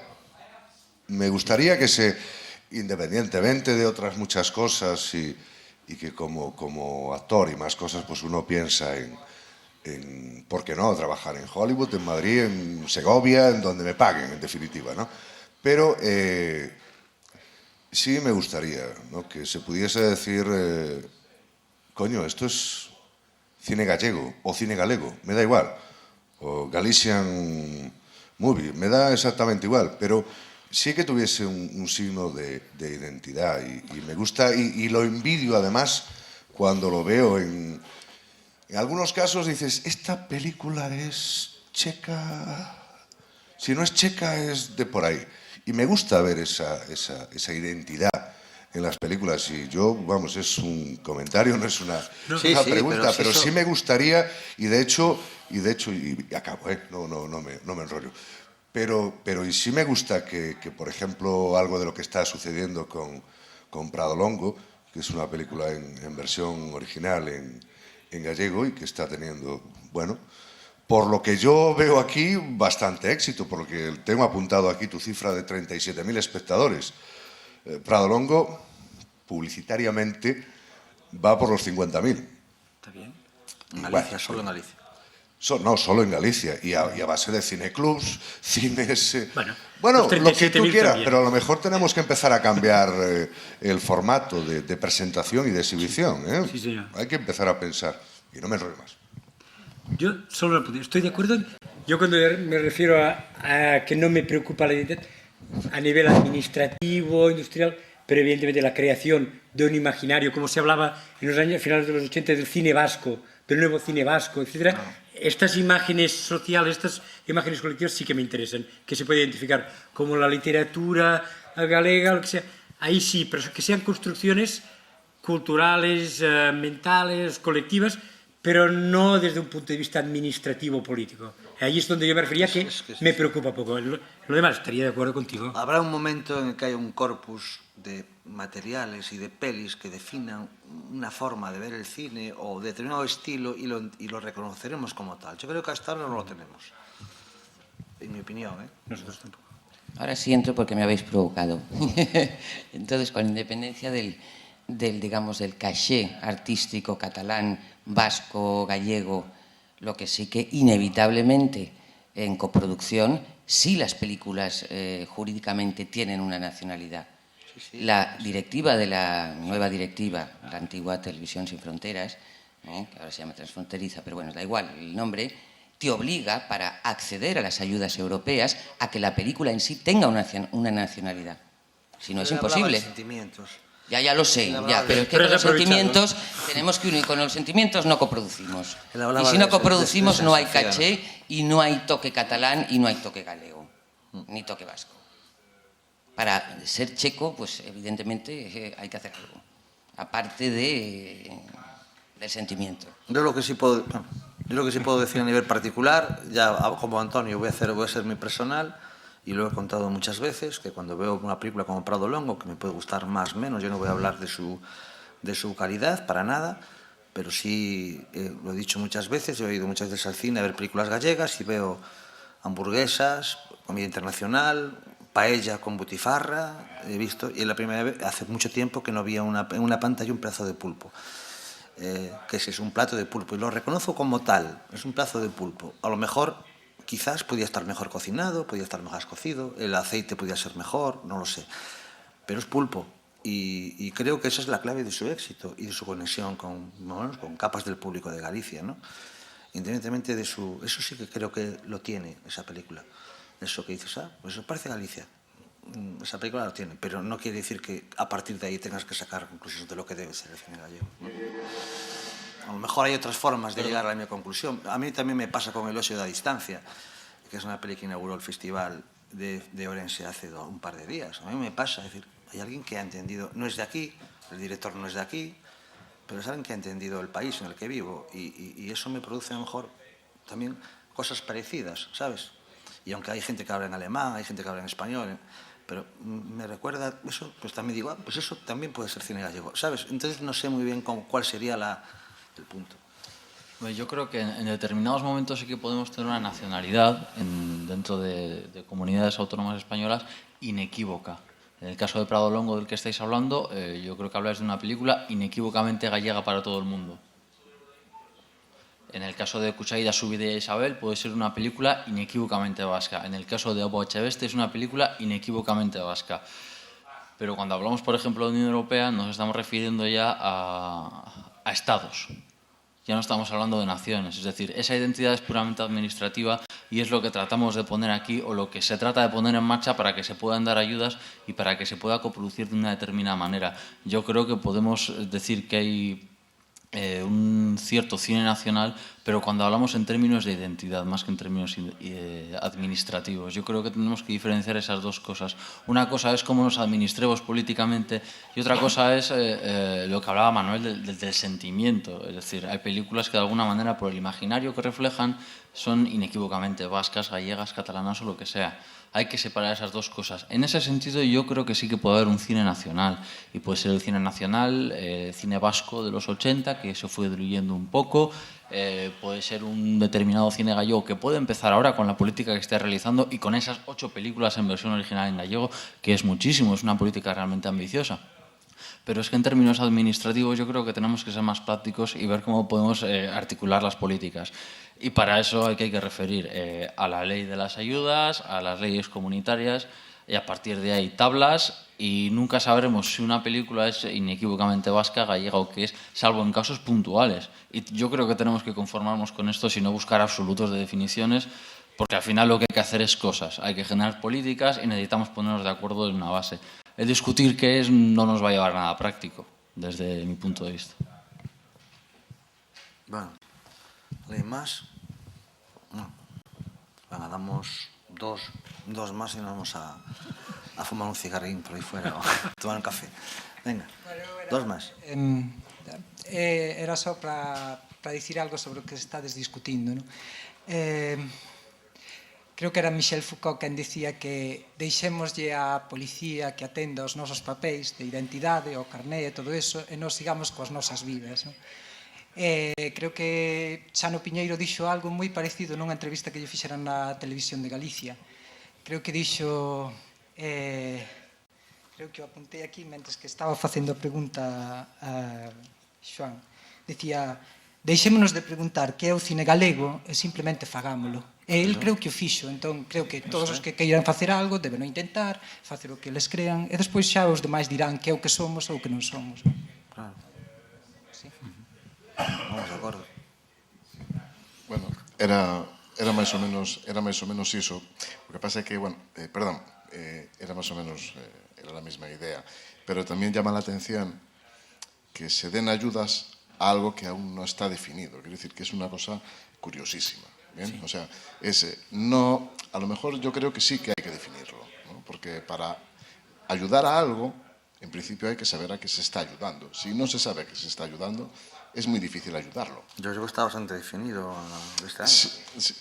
me gustaría que independientemente de otras muchas cosas y que como actor y más cosas, pues uno piensa en, ¿por qué no?, trabajar en Hollywood, en Madrid, en Segovia, en donde me paguen, en definitiva, ¿no? Pero sí me gustaría, ¿no?, que se pudiese decir, coño, esto es cine gallego o cine galego, me da igual, o Galician Movie, me da exactamente igual, pero sí que tuviese un signo de identidad y me gusta y lo envidio además cuando lo veo en algunos casos dices, esta película es checa, si no es checa es de por ahí y me gusta ver esa identidad en las películas y yo, vamos, es un comentario, no es una pregunta, pero sí me gustaría y de hecho y acabo, no me enrollo. Pero y sí me gusta que, por ejemplo, algo de lo que está sucediendo con Prado Longo, que es una película en versión original en gallego y que está teniendo Bueno, por lo que yo veo aquí, bastante éxito, porque tengo apuntado aquí tu cifra de 37.000 espectadores. Prado Longo, publicitariamente, va por los 50.000. Está bien. En Galicia, solo en Galicia. No, solo en Galicia, y a base de cineclubs, cines... Bueno, lo que tú 37.000 quieras, también. pero a lo mejor tenemos que empezar a cambiar el formato de presentación y de exhibición. Sí, señor. Hay que empezar a pensar, y no me enrollo más. Yo solo estoy de acuerdo. Yo cuando me refiero a que no me preocupa la identidad a nivel administrativo, industrial, pero evidentemente la creación de un imaginario, como se hablaba en los años finales de los 80 del cine vasco, del nuevo cine vasco, etcétera. Estas imágenes sociales, estas imágenes colectivas sí que me interesan, que se puede identificar como la literatura galega, lo que sea. Ahí sí, pero que sean construcciones culturales, mentales, colectivas, pero no desde un punto de vista administrativo político. Ahí es donde yo me refería que me preocupa poco. Lo demás, estaría de acuerdo contigo. Habrá un momento en el que haya un corpus de materiales y de pelis que definan una forma de ver el cine o determinado estilo y lo reconoceremos como tal. Yo creo que hasta ahora no lo tenemos, en mi opinión. Nosotros tampoco. Ahora sí entro porque me habéis provocado. Entonces, con independencia del caché artístico catalán, vasco, gallego, lo que sí que inevitablemente en coproducción, sí las películas jurídicamente tienen una nacionalidad. La directiva de la nueva directiva, la antigua Televisión Sin Fronteras, que ahora se llama Transfronteriza, pero bueno, da igual el nombre, te obliga para acceder a las ayudas europeas a que la película en sí tenga una nacionalidad. Si no es imposible. Ya lo sé, pero es que con los sentimientos tenemos que unir, con los sentimientos no coproducimos. Y si no coproducimos no hay caché y no hay toque catalán y no hay toque galego, ni toque vasco. Para ser checo, pues evidentemente hay que hacer algo, aparte del sentimiento. Yo lo que sí puedo decir a nivel particular, ya como Antonio voy a ser muy personal, y lo he contado muchas veces, que cuando veo una película como Prado Longo, que me puede gustar más o menos, yo no voy a hablar de su calidad, para nada, pero sí, lo he dicho muchas veces, yo he ido muchas veces al cine a ver películas gallegas y veo hamburguesas, comida internacional, paella con butifarra, he visto, y es la primera vez, hace mucho tiempo que no había en una pantalla un pedazo de pulpo, que es un plato de pulpo, y lo reconozco como tal, es un pedazo de pulpo. A lo mejor, quizás podía estar mejor cocinado, podía estar mejor cocido, el aceite podía ser mejor, no lo sé, pero es pulpo, y creo que esa es la clave de su éxito y de su conexión con capas del público de Galicia, ¿no? Independientemente de eso sí que creo que lo tiene esa película. Eso que dices, pues eso parece Galicia. Esa película lo tiene, pero no quiere decir que a partir de ahí tengas que sacar conclusiones de lo que debe ser el cine gallego, ¿no? A lo mejor hay otras formas de llegar a la misma conclusión. A mí también me pasa con El ocio de la distancia, que es una peli que inauguró el Festival de Orense hace un par de días. A mí me pasa, es decir, hay alguien que ha entendido, no es de aquí, el director no es de aquí, pero es alguien que ha entendido el país en el que vivo, y eso me produce a lo mejor también cosas parecidas, ¿sabes? Y aunque hay gente que habla en alemán, hay gente que habla en español, pero me recuerda eso, pues también digo, pues eso también puede ser cine gallego, ¿sabes? Entonces no sé muy bien cuál sería el punto. Yo creo que en determinados momentos sí que podemos tener una nacionalidad dentro de comunidades autónomas españolas inequívoca. En el caso de Prado Longo, del que estáis hablando, yo creo que habláis de una película inequívocamente gallega para todo el mundo. En el caso de Cuchaida, Subidea e Isabel puede ser una película inequívocamente vasca. En el caso de Obo Echeveste es una película inequívocamente vasca. Pero cuando hablamos, por ejemplo, de Unión Europea, nos estamos refiriendo ya a estados. Ya no estamos hablando de naciones. Es decir, esa identidad es puramente administrativa y es lo que tratamos de poner aquí o lo que se trata de poner en marcha para que se puedan dar ayudas y para que se pueda coproducir de una determinada manera. Yo creo que podemos decir que hay un cierto cine nacional, pero cuando hablamos en términos de identidad, más que en términos administrativos. Yo creo que tenemos que diferenciar esas dos cosas. Una cosa es cómo nos administremos políticamente y otra cosa es lo que hablaba Manuel del sentimiento. Es decir, hay películas que de alguna manera por el imaginario que reflejan son inequívocamente vascas, gallegas, catalanas o lo que sea. Hay que separar esas dos cosas. En ese sentido yo creo que sí que puede haber un cine nacional y puede ser el cine nacional, cine vasco de los 80, que se fue diluyendo un poco, puede ser un determinado cine gallego que puede empezar ahora con la política que esté realizando y con esas 8 películas en versión original en gallego, que es muchísimo, es una política realmente ambiciosa. Pero es que en términos administrativos yo creo que tenemos que ser más prácticos y ver cómo podemos articular las políticas. Y para eso hay que referir a la ley de las ayudas, a las leyes comunitarias, y a partir de ahí tablas, y nunca sabremos si una película es inequívocamente vasca, gallega o qué es, salvo en casos puntuales. Y yo creo que tenemos que conformarnos con esto, sino buscar absolutos de definiciones, porque al final lo que hay que hacer es cosas. Hay que generar políticas y necesitamos ponernos de acuerdo en una base. El discutir qué es no nos va a llevar a nada práctico, desde mi punto de vista. Bueno, ¿alguien más? No. Venga, damos dos más y nos vamos a fumar un cigarrín por ahí fuera o a tomar un café. Venga, dos más. Era só para dicir algo sobre o que estades discutindo, non? Creo que era Michel Foucault quen dicía que deixémoslle á policía que atenda os nosos papéis de identidade, o carné e todo eso, e nos sigamos coas nosas vidas, non? Creo que Chano Piñeiro dixo algo moi parecido nunha entrevista que lle fixeran na Televisión de Galicia. Creo que dixo... creo que o apuntei aquí mentres que estaba facendo a pregunta a Xoán. Dicía, deixémonos de preguntar que é o cine galego e simplemente fagámolo. E el creo que o fixo, entón creo que todos os que queiran facer algo deben intentar, facer o que eles crean, e despois xa os demais dirán que é o que somos ou que non somos. Claro. Sí. Vamos de acordo. Bueno, era máis ou menos iso. O que pasa é que, bueno, perdón, era máis ou menos era a mesma idea, pero tamén llama la atención que se den ayudas a algo que aún no está definido. Quiero decir que es una cosa curiosísima. ¿Bien? Sí. O sea, no, a lo mejor yo creo que sí que hay que definirlo, ¿no? Porque para ayudar a algo, en principio hay que saber a qué se está ayudando. Si no se sabe a qué se está ayudando, es muy difícil ayudarlo. Yo creo que está bastante definido este año. Sí.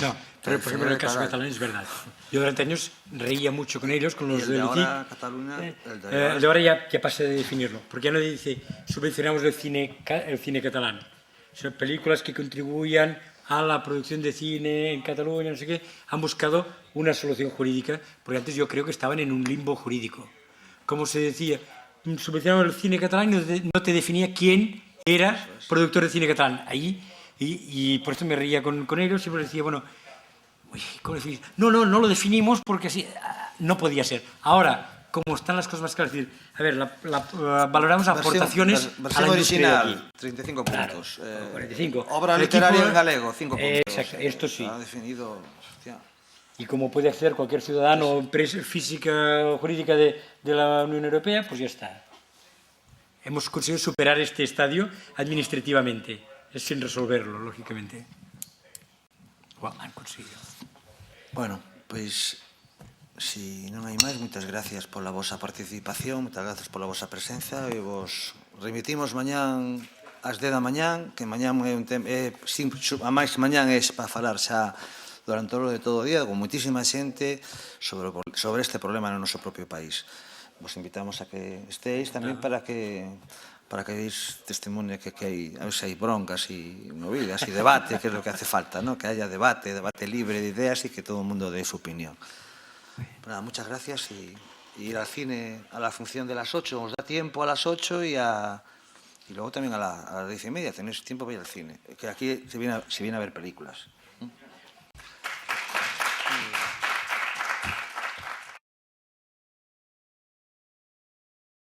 No, pero por ejemplo en el caso catalán es verdad. Yo durante años reía mucho con ellos, con los de ahora, Cataluña, el de ahora ya pasé de definirlo, porque ya no dice subvencionamos el cine catalán. Son películas que contribuyan a la producción de cine en Cataluña, no sé qué, han buscado una solución jurídica, porque antes yo creo que estaban en un limbo jurídico. Como se decía, subvencionamos el cine catalán y no te definía quién era productor de cine catalán. Ahí, y por esto me reía con ellos, siempre decía, bueno, ¿cómo decís? No lo definimos porque así no podía ser. Ahora, como están las cosas más claras, es decir, a ver, valoramos aportaciones a la industria original, 35 puntos. Claro, 45. Obra literaria en galego, 5 puntos. Exacto, esto sí. Está definido, hostia. Y como puede acceder cualquier ciudadano o empresa física o jurídica de la Unión Europea, pues ya está. Hemos conseguido superar este estadio administrativamente, sin resolverlo, lógicamente. Bueno, han conseguido. Bueno, pois, si non hai máis, moitas gracias pola vosa participación, moitas gracias pola vosa presenza, e vos remitimos mañán ás 10 da mañán, que mañán é un tema, a máis mañán é para falar xa durante todo o día, con moitísima xente sobre este problema no noso propio país. Vos invitamos a que estéis tamén para que deis testimonio que hai, a ver se hai broncas e movidas e debate, que é o que hace falta, ¿no? Que haya debate libre de ideas e que todo o mundo dé su opinión. Pues nada, muchas gracias y ir al cine a la función de las 8, os da tiempo a las 8 y luego también a las 10:30, tenéis tiempo para ir al cine, que aquí se viene a ver películas.